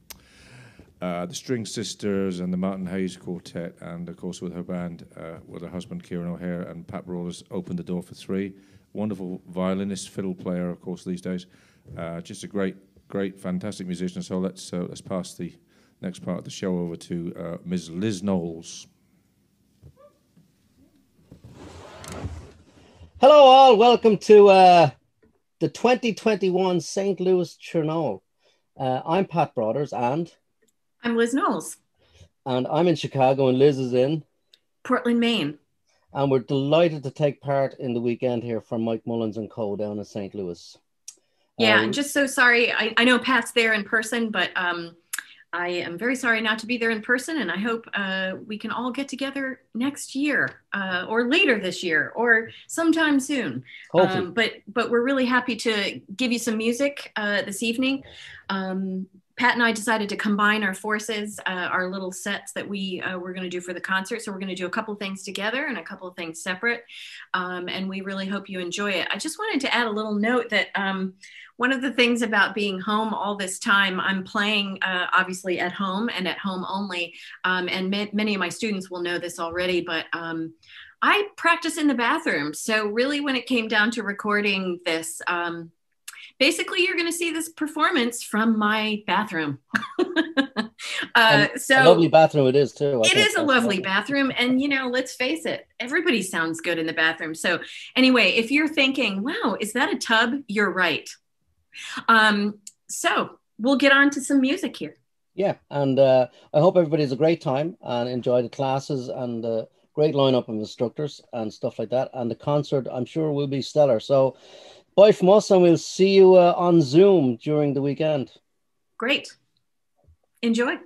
String Sisters and the Martin Hayes Quartet, and of course with her band, with her husband Kieran O'Hare and Pat Brawlers, opened the door for three. Wonderful violinist, fiddle player, of course, these days. Just a great, fantastic musician. So let's pass the next part of the show over to Ms. Liz Knowles. Hello all, welcome to the 2021 St. Louis Tionol. I'm Pat Brawlers and... I'm Liz Knowles. And I'm in Chicago and Liz is in... Portland, Maine. And we're delighted to take part in the weekend here from Mike Mullins and co down in St. Louis. Yeah, I'm just so sorry. I know Pat's there in person, but I am very sorry not to be there in person, and I hope we can all get together next year or later this year or sometime soon. But we're really happy to give you some music this evening. Pat and I decided to combine our forces, our little sets that we were going to do for the concert. So we're going to do a couple things together and a couple of things separate. And we really hope you enjoy it. I just wanted to add a little note that one of the things about being home all this time, I'm playing obviously at home and at home only. And many of my students will know this already, but I practice in the bathroom. So really when it came down to recording this, basically, you're going to see this performance from my bathroom. A lovely bathroom it is, too. It is a lovely bathroom. And, let's face it, everybody sounds good in the bathroom. So anyway, if you're thinking, wow, is that a tub? You're right. So we'll get on to some music here. Yeah, and I hope everybody has a great time and enjoy the classes and the great lineup of instructors and stuff like that. And the concert, I'm sure, will be stellar. So bye from us, and we'll see you on Zoom during the weekend. Great. Enjoy.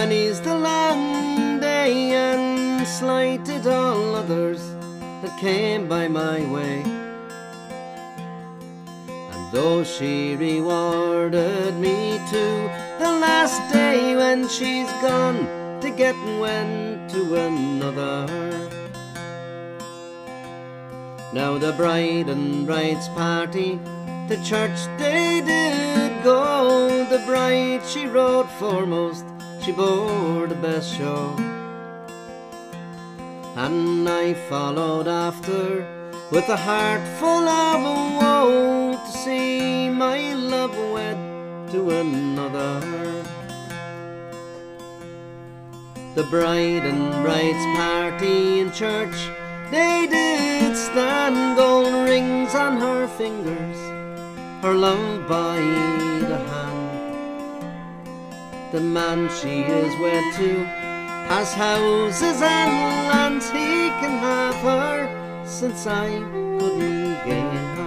many's the long day, and slighted all others that came by my way. And though she rewarded me to the last day, when she's gone to get wed to another. Now the bride and bride's party, the church they did go. The bride she rode foremost, she bore the best show. And I followed after with a heart full of woe, to see my love wed to another. The bride and bride's party in church, they did stand, gold rings on her fingers, her love by the hand. The man she is wed to has houses and lands, he can have her, since I couldn't gain her.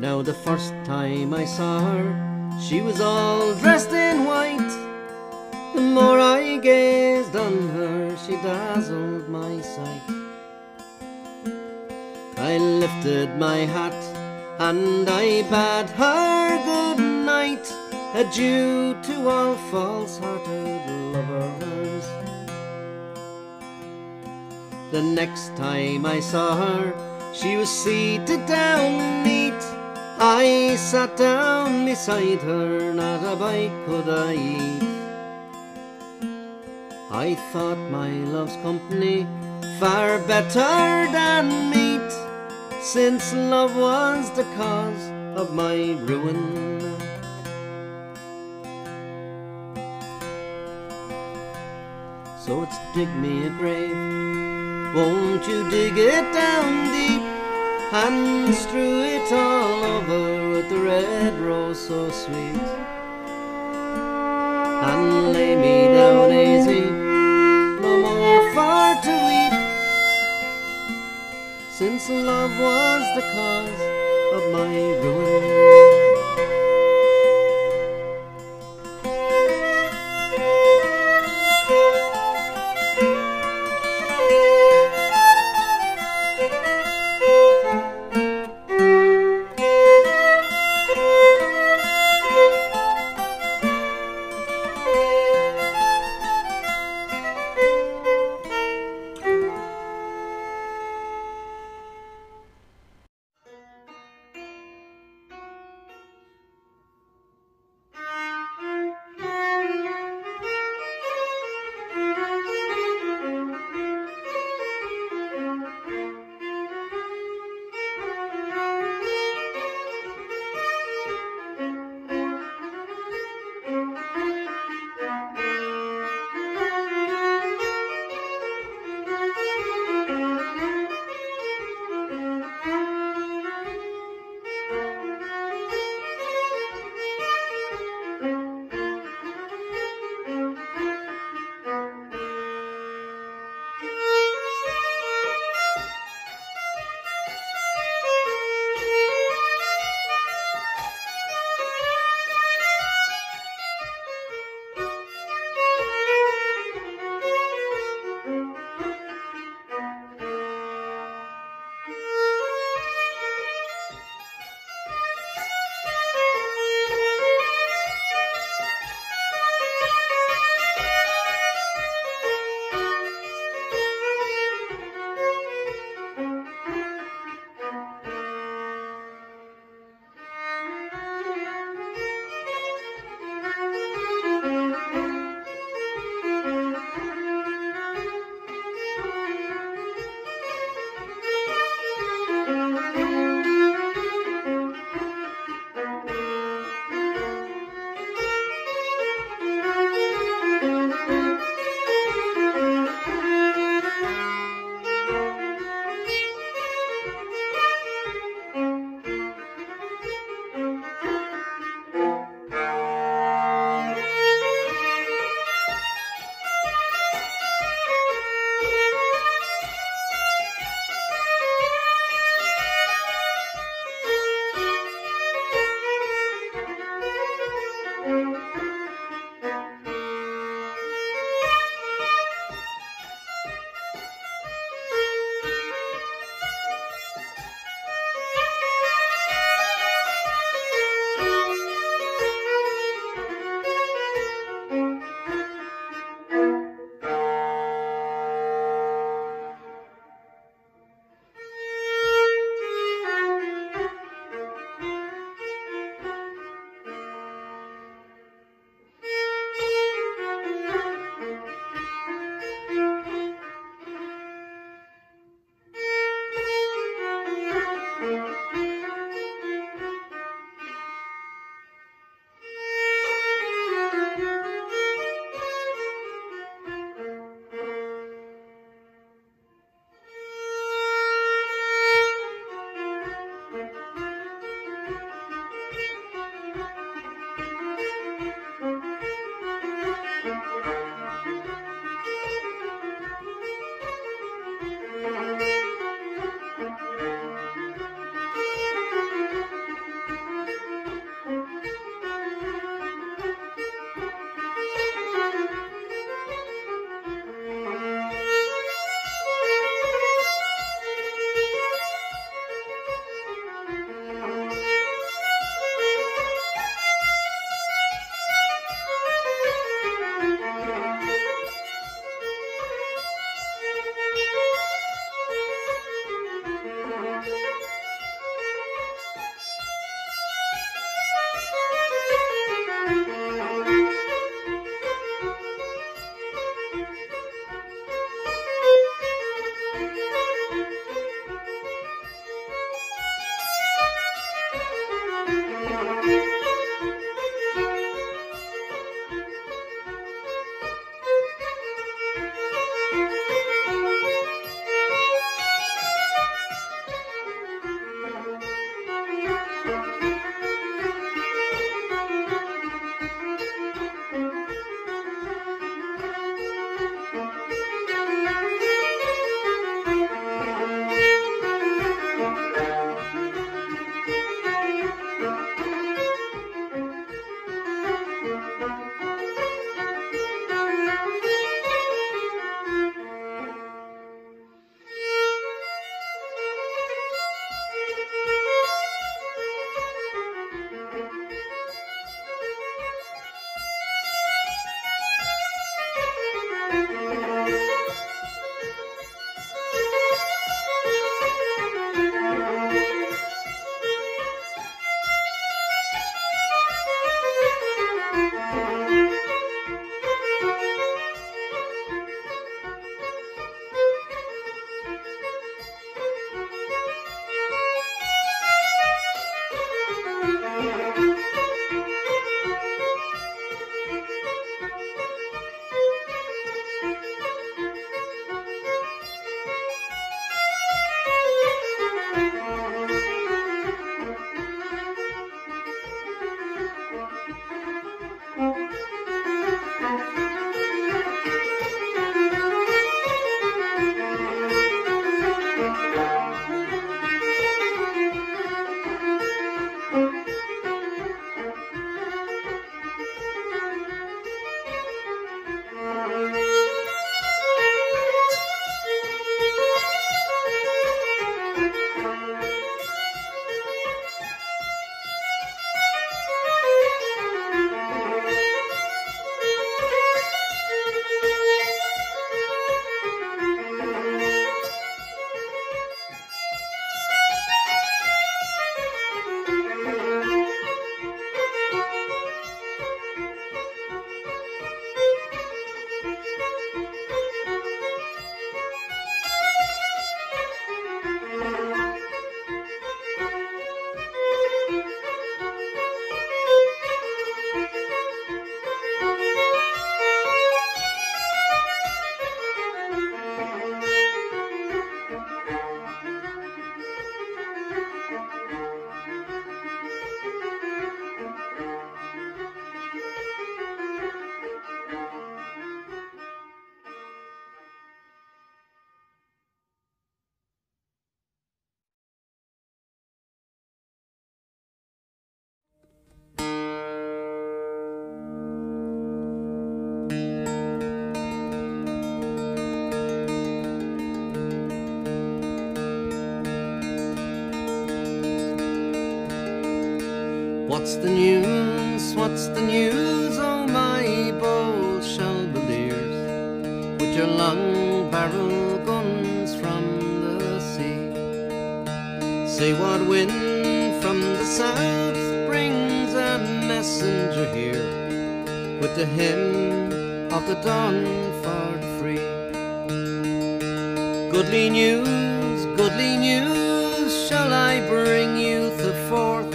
Now the first time I saw her, she was all dressed in white. The more I gazed on her, she dazzled my sight. I lifted my hat and I bade her good night, adieu to all false-hearted lovers. The next time I saw her, she was seated down neat. I sat down beside her, not a bite could I eat. I thought my love's company far better than meat, since love was the cause of my ruin. So it's dig me a grave, won't you dig it down deep, and strew it all over with the red rose so sweet, and lay me down easy, no more for to weep, since love was the cause of my ruin. What's the news? What's the news? Oh, my bold Shelbaliers, with your long barrel guns from the sea. Say what wind from the south brings a messenger here, with the hymn of the dawn for the free. Goodly news shall I bring you the forth.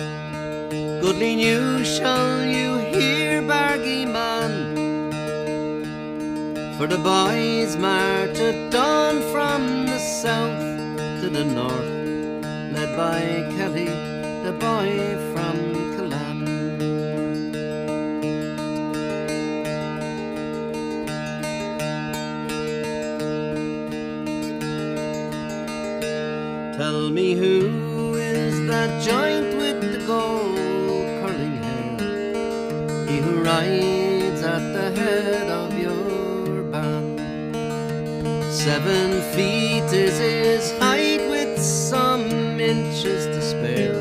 Goodly news shall you hear, Bargy man. For the boys march at dawn from the south to the north, led by Kelly, the boy from Killan. Tell me who is that giant with the gold curling hair, he who rides at the head of your band. 7 feet is his height with some inches to spare,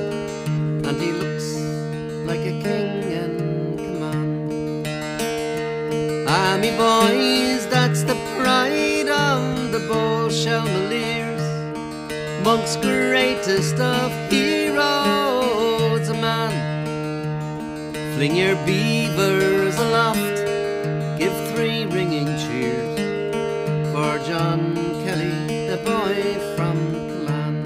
and he looks like a king in command. Ah, me boys, that's the pride of the bold Shelmaliers, Monk's greatest of heroes, a man. Fling your beavers aloft, give 3 ringing cheers for John Kelly, the boy from Killan.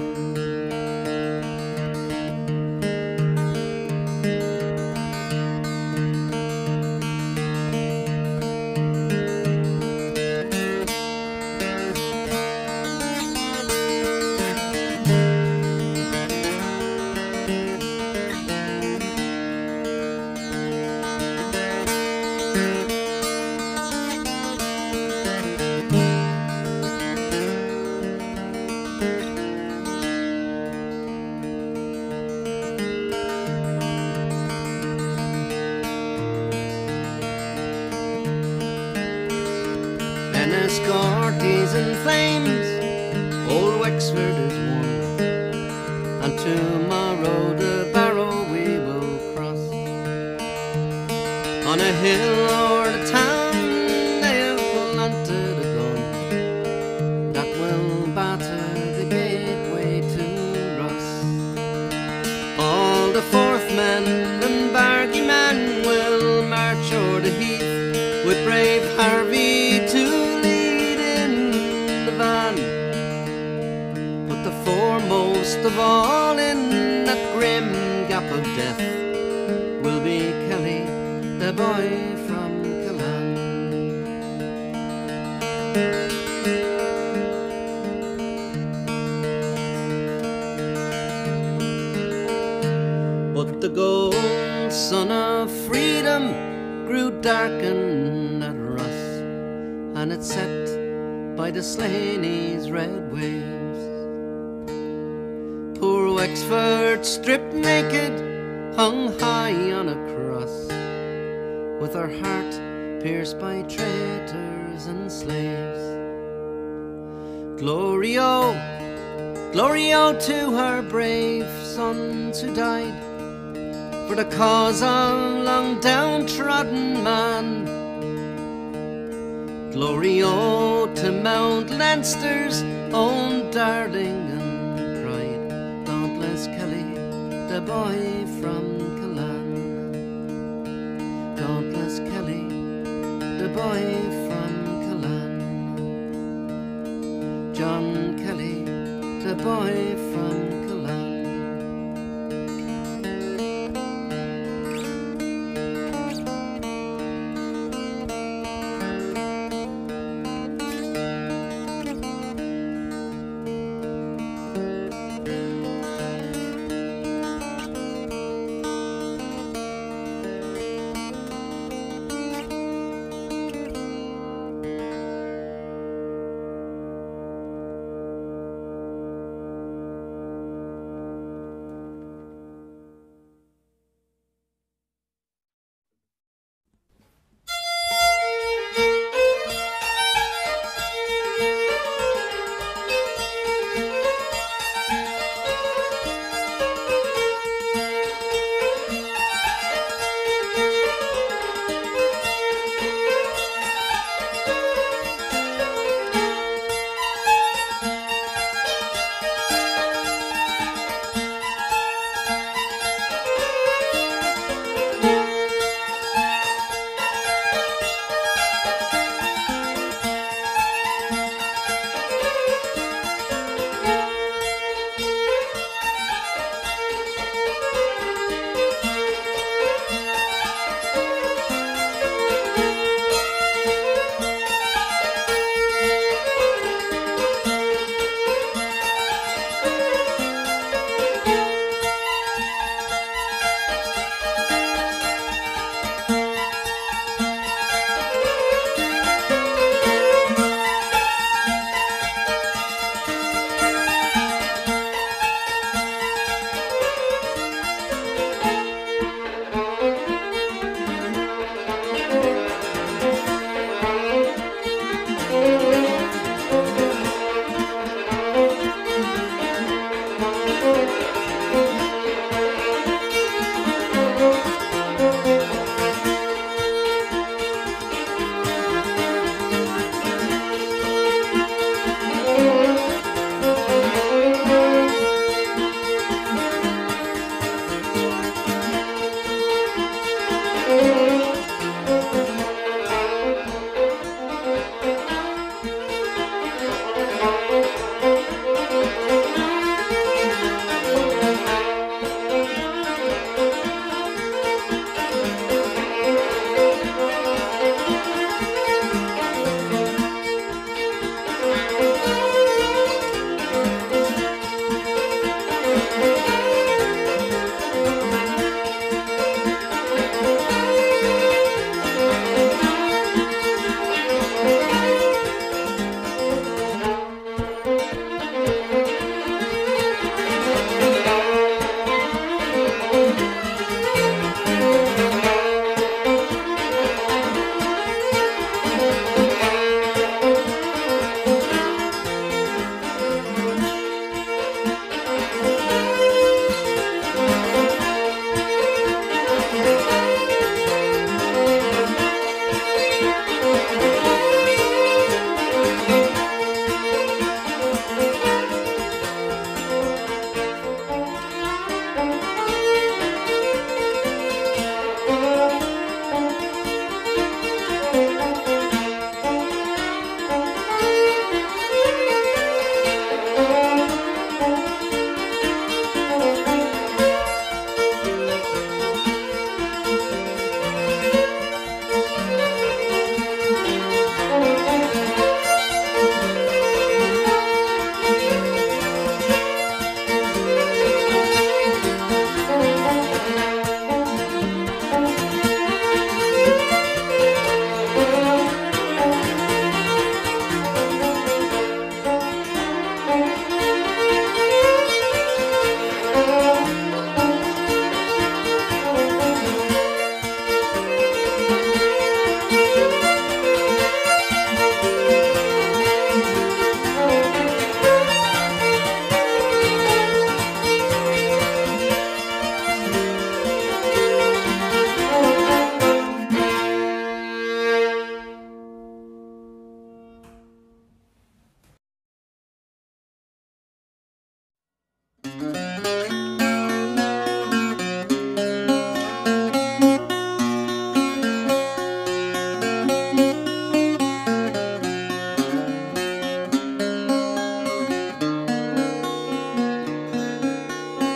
Enniscorthy's in flames, old Wexford is won, and tomorrow the Barrow we will cross. On a hill or a town they have planted a gun that will batter the gateway to Ross. All the Fourth men and Bargy men will march o'er the heath, with brave Harvey to lead in the van. But the foremost of all in that grim gap of death will be Kelly, the boy from Killan. But the gold sun of freedom grew darkened at Ross, and it set by the Slaney's red waves. Poor Wexford, stripped naked, hung high on a cross, with her heart pierced by traitors and slaves. Glory, oh, glory, oh, to her brave sons who died for the cause of long downtrodden man. Glory, oh, to Mount Leinster's own darling and pride, dauntless Kelly, the boy from Killan. Dauntless Kelly, the boy from Killan. John Kelly, the boy from Killan.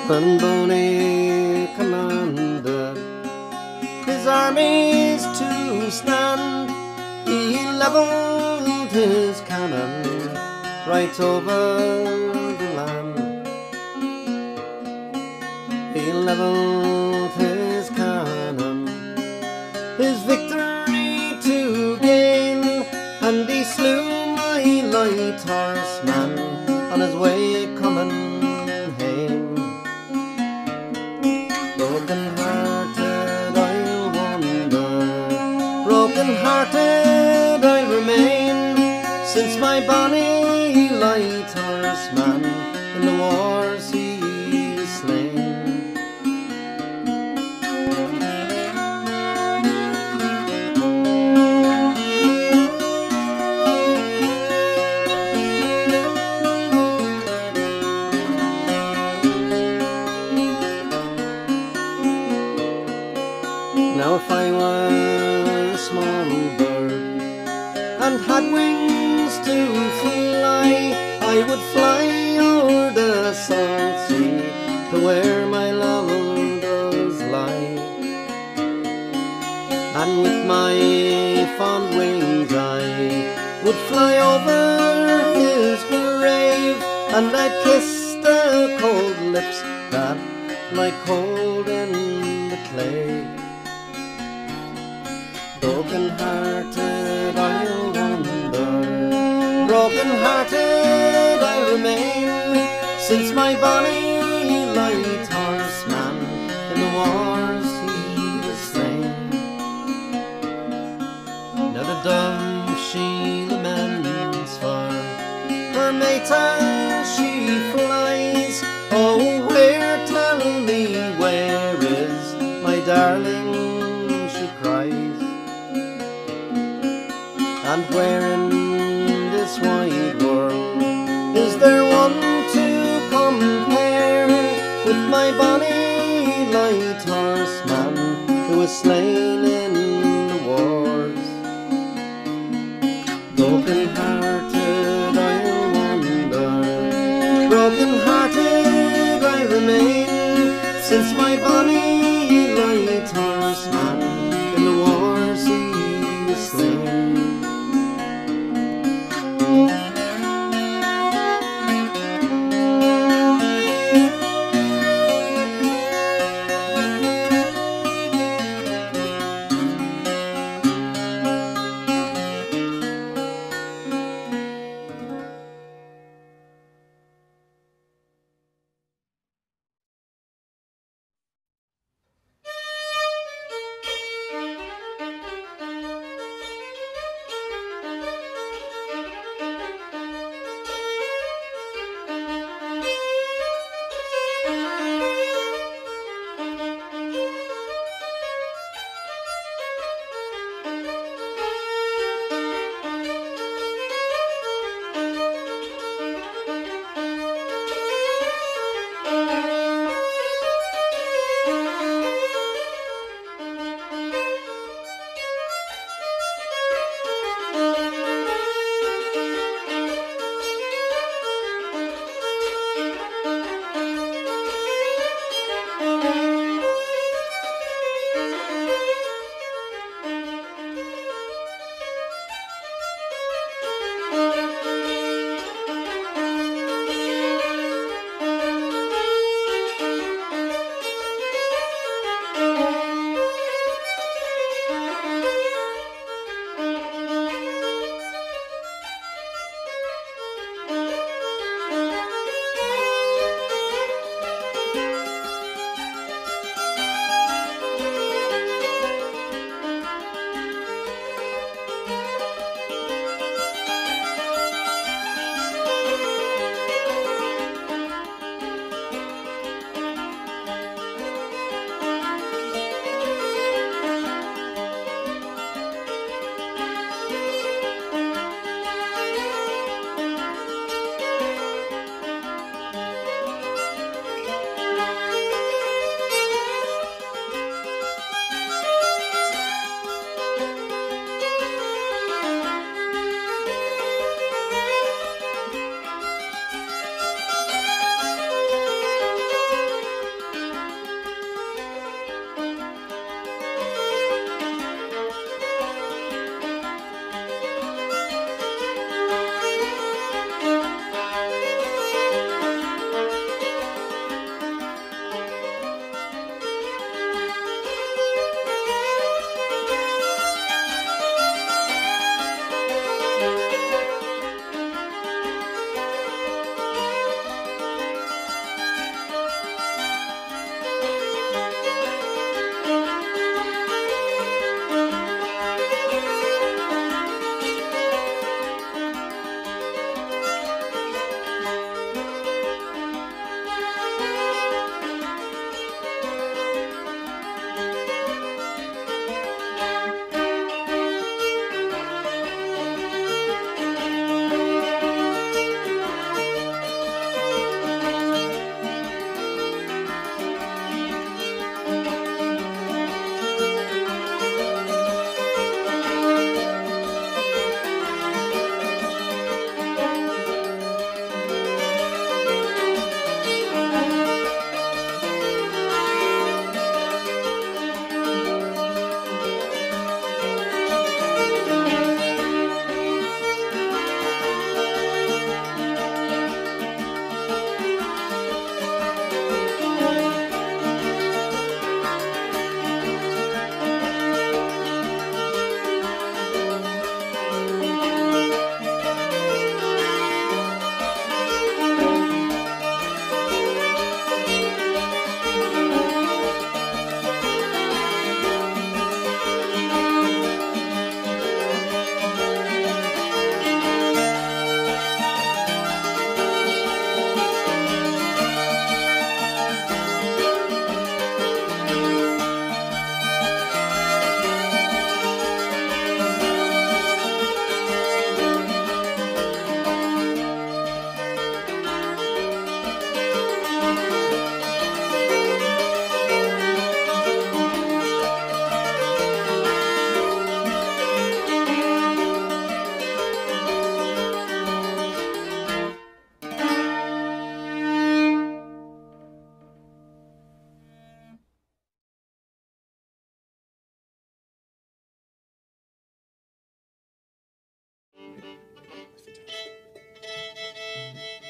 when Boney commanded his armies to stand. He levelled his cannon right over the land. He levelled his cannon, his victory to gain, and he slew my light horseman on his way coming home. Broken-hearted I'll wander, broken-hearted I'll remain, since my bonny light horseman in the wars he was slain. Now if I were a small bird and had wings to fly, I would fly o'er the salt sea to where my love does lie. And with my fond wings I would fly over his grave, and I'd kiss the cold lips that lie cold in the clay. Broken-hearted I'll wander, broken-hearted I'll remain, since my bonny light horseman in the wars he was slain. Now the dove she laments for her mate as she flies. Oh, where, tell me, where is my darling, she cries. And where in this wide world is there one to compare with my bonny light horseman who was slain in the wars? Broken-hearted I'll wander, broken-hearted I remain, since my bonny light horseman in the wars he was slain.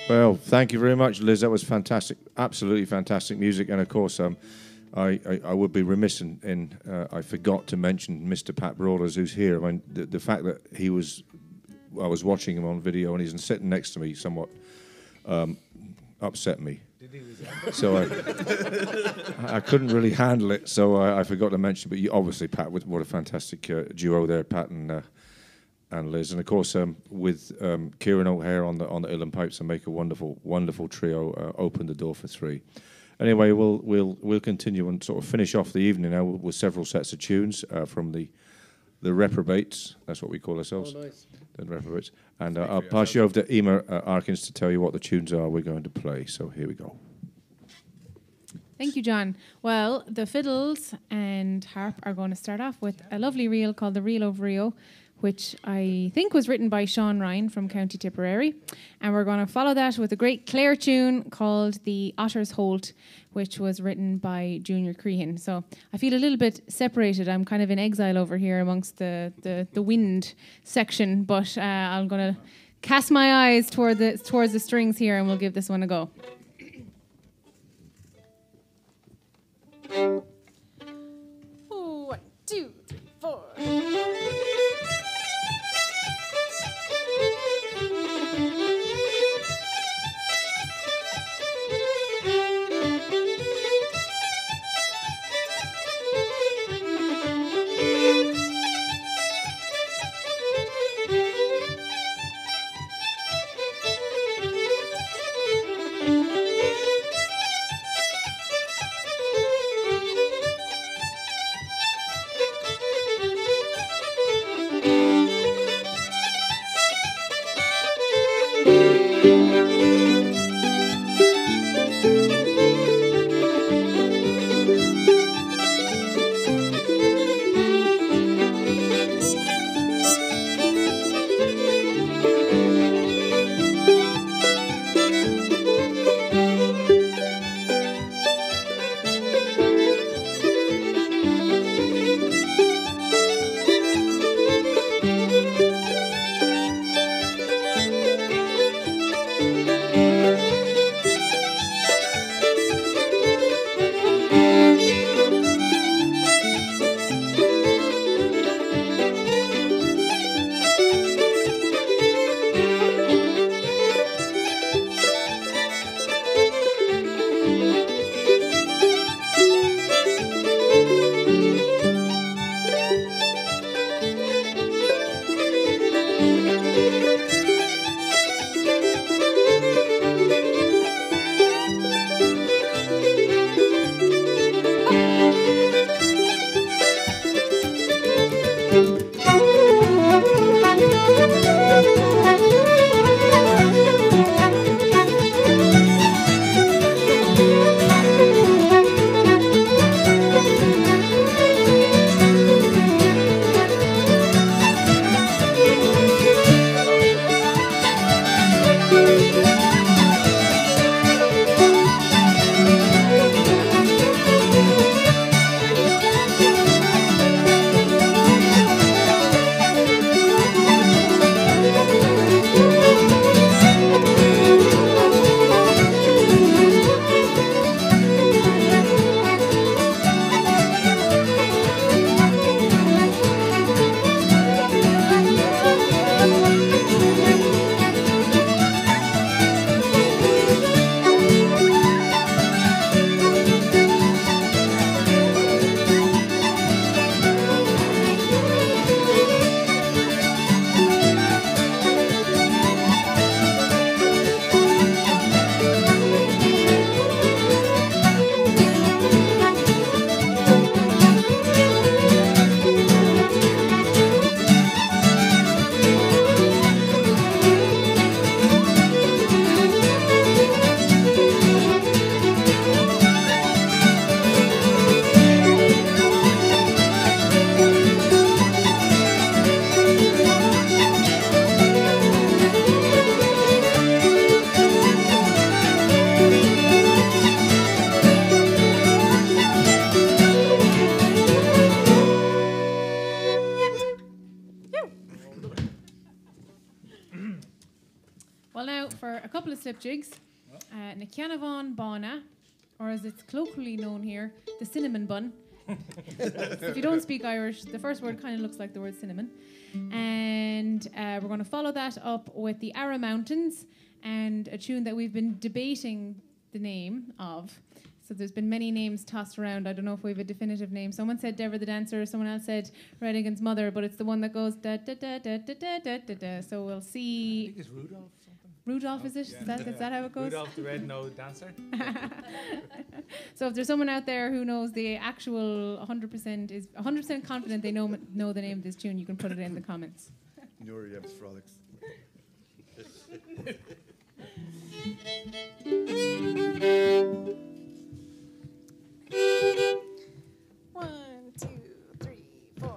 Well, thank you very much, Liz. That was fantastic, absolutely fantastic music. And of course, I would be remiss in I forgot to mention Mr. Pat Brawlers, who's here. I mean, the fact that I was watching him on video and he's sitting next to me somewhat upset me. So I couldn't really handle it, so I forgot to mention. But obviously, Pat, what a fantastic duo there, Pat and Liz, and of course with Kieran O'Hare on the uilleann pipes, and make a wonderful trio. Open the door for three. Anyway, we'll continue and sort of finish off the evening now with several sets of tunes from the Reprobates. That's what we call ourselves. Oh, nice. The Reprobates. And I'll pass you over to Emer Arkins to tell you what the tunes are we're going to play. So here we go. Thank you, John. Well, the fiddles and harp are going to start off with a lovely reel called The Reel of Rio, which I think was written by Sean Ryan from County Tipperary. And we're going to follow that with a great Clare tune called The Otters Holt, which was written by Junior Crehan. So I feel a little bit separated. I'm kind of in exile over here amongst the wind section, but I'm going to cast my eyes towards the strings here, and we'll give this one a go. Oh, 1, 2, 3, 4. Well, now for a couple of slip jigs, na Cianavon Bána, or as it's colloquially known here, the cinnamon bun. If you don't speak Irish, the first word kind of looks like the word cinnamon. And we're going to follow that up with the Ara Mountains and a tune that we've been debating the name of. So there's been many names tossed around. I don't know if we have a definitive name. Someone said Deborah the Dancer, someone else said Redigan's Mother, but it's the one that goes da da da da da da da da da. So we'll see. I think it's Rudolph something. Rudolph, is it? Yeah. Is that how it goes? Rudolph the Red-Nosed Dancer. So if there's someone out there who knows the actual 100% is 100% confident they know the name of this tune, you can put it in the comments. Nuriev's Frolics. 1, 2, 3, 4.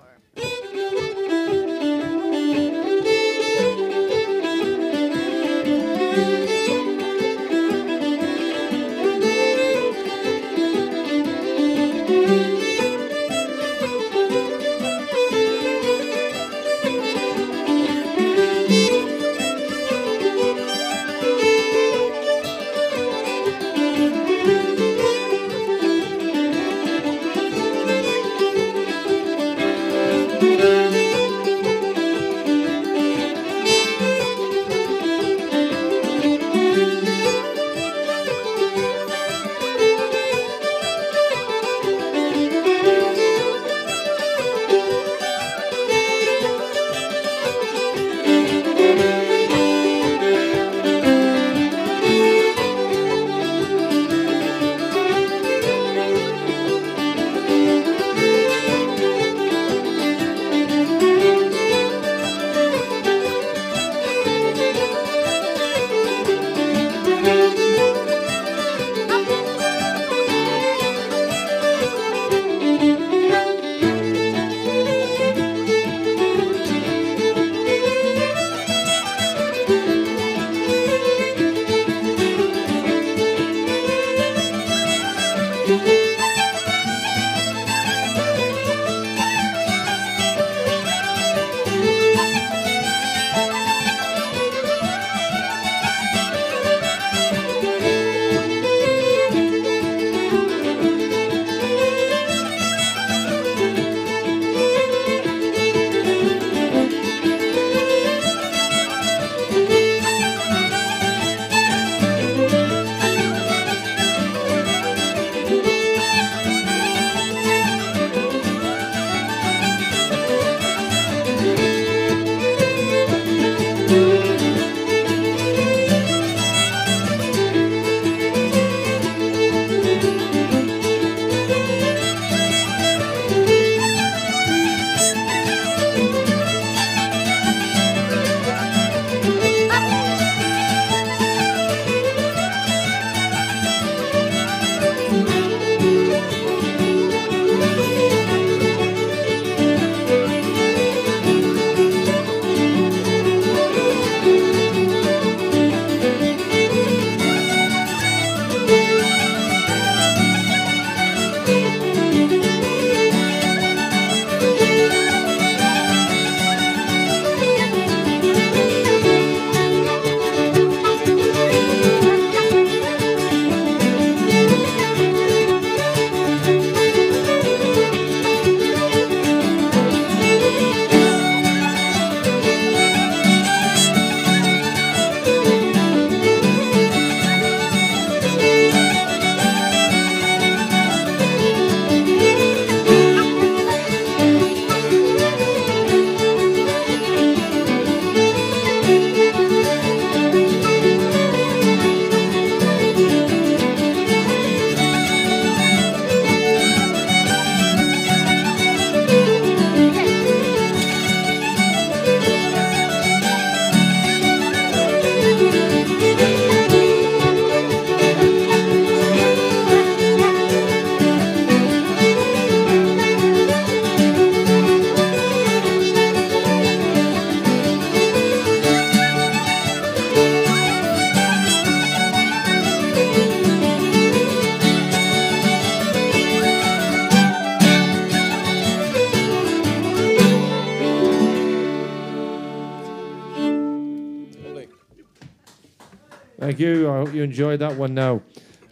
Thank you. I hope you enjoyed that one now.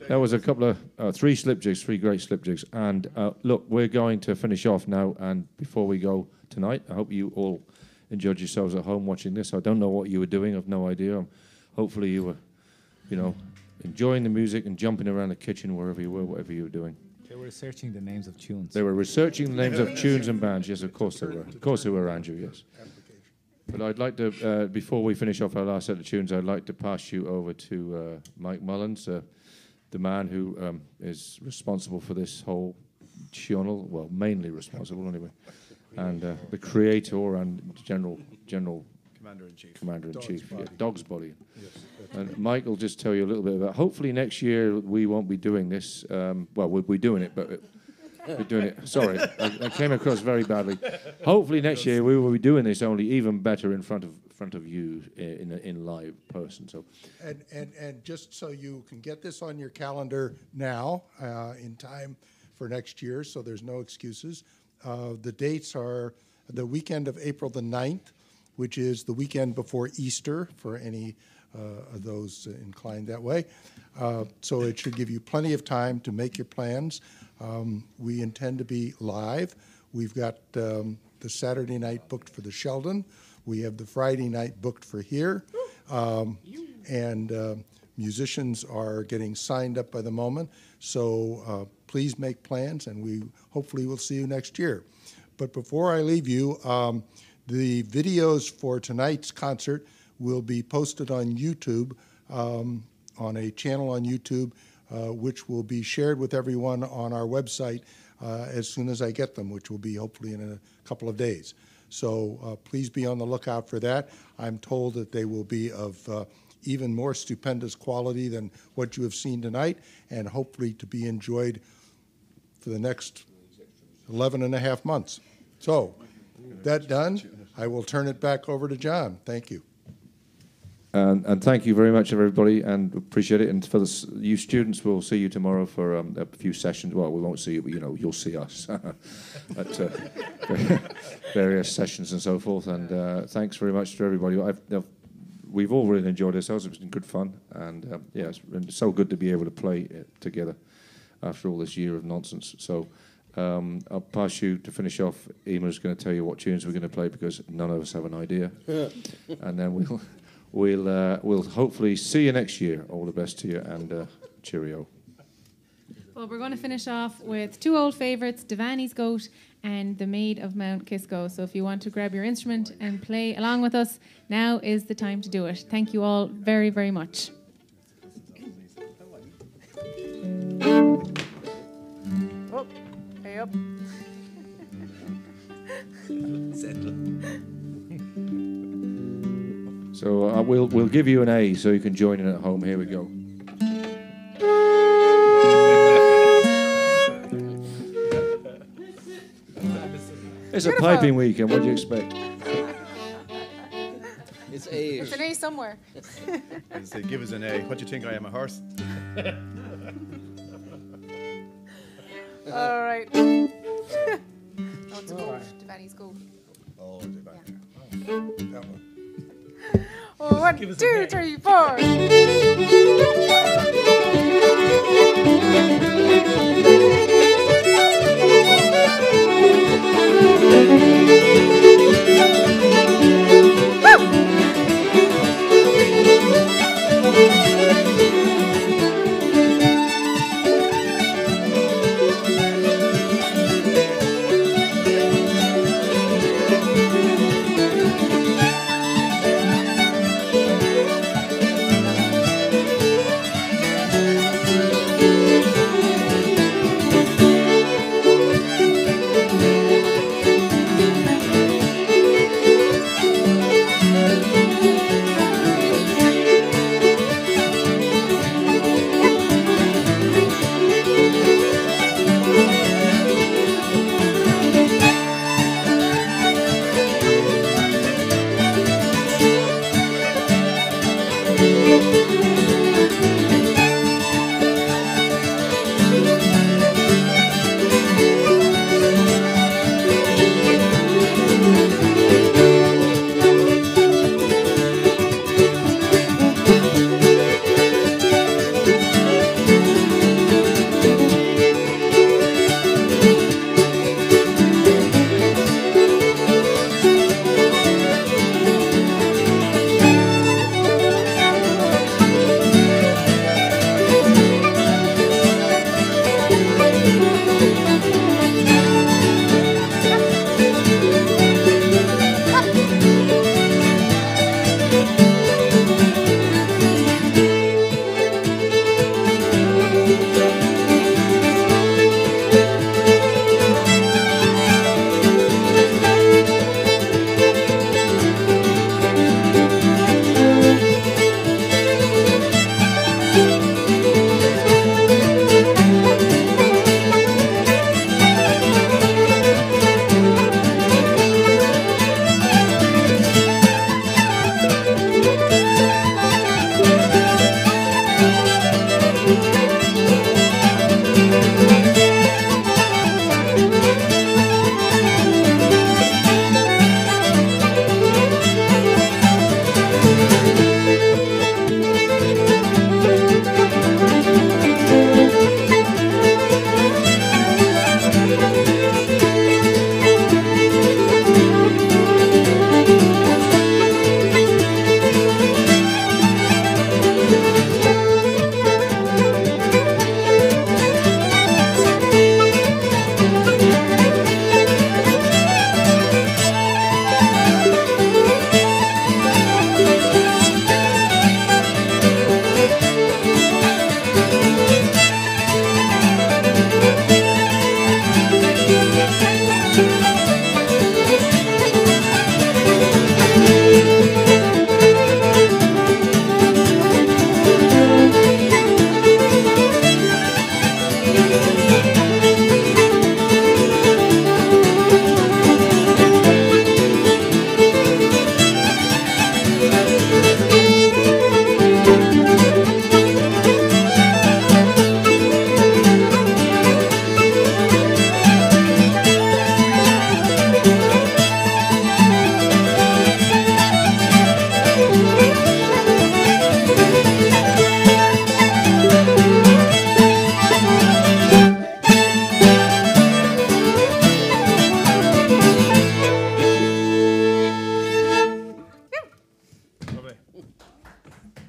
That was a couple of, three slipjigs, three great slipjigs. And look, we're going to finish off now. And before we go tonight, I hope you all enjoyed yourselves at home watching this. I don't know what you were doing. I've no idea. Hopefully you were, enjoying the music and jumping around the kitchen wherever you were, whatever you were doing. They were researching the names of tunes. They were researching the names of tunes and bands. Yes, of course they were. Of course they were, Andrew, yes. But I'd like to, before we finish off our last set of tunes, I'd like to pass you over to Mike Mullins, the man who is responsible for this whole Tionol, well, mainly responsible anyway, and the creator and general Commander-in-Chief, Dog's Body. Yes, and Mike will just tell you a little bit about. Hopefully next year we won't be doing this. Well, we'll be doing it, but we're doing it. Sorry, I came across very badly. Hopefully next year we will be doing this only even better in front of you in live person. So, and just so you can get this on your calendar now, in time for next year, so there's no excuses. The dates are the weekend of April the 9th, which is the weekend before Easter for any of those inclined that way. So it should give you plenty of time to make your plans. We intend to be live. We've got the Saturday night booked for the Sheldon. We have the Friday night booked for here. And musicians are getting signed up by the moment. So please make plans, and we hopefully will see you next year. But before I leave you, the videos for tonight's concert will be posted on YouTube, on a channel on YouTube, which will be shared with everyone on our website as soon as I get them, which will be hopefully in a couple of days. So please be on the lookout for that. I'm told that they will be of even more stupendous quality than what you have seen tonight, and hopefully to be enjoyed for the next 11 and a half months. So, that done, I will turn it back over to John. Thank you. And thank you very much, everybody, and appreciate it. And for you students, we'll see you tomorrow for a few sessions. Well, we won't see you, but you'll see us at various sessions and so forth. And thanks very much to everybody. We've all really enjoyed ourselves. It's been good fun, and it's been so good to be able to play together after all this year of nonsense. So. I'll pass you to finish off. Emer's going to tell you what tunes we're going to play because none of us have an idea, and then we'll hopefully see you next year. All the best to you, and cheerio. Well, we're going to finish off with two old favourites, Devaney's Goat and The Maid of Mount Kisco. So if you want to grab your instrument and play along with us, now is the time to do it. Thank you all very, very much. Up. So we'll give you an A so you can join in at home. Here we go. It's a piping weekend. What do you expect? It's A. It's an A somewhere. I say, give us an A. What do you think? I am a horse? All right. Oh, it's a goat. Devaney's Goat. Oh, Devani. Yeah. That one. Oh, 1, 2, 3, 4.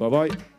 Bye-bye.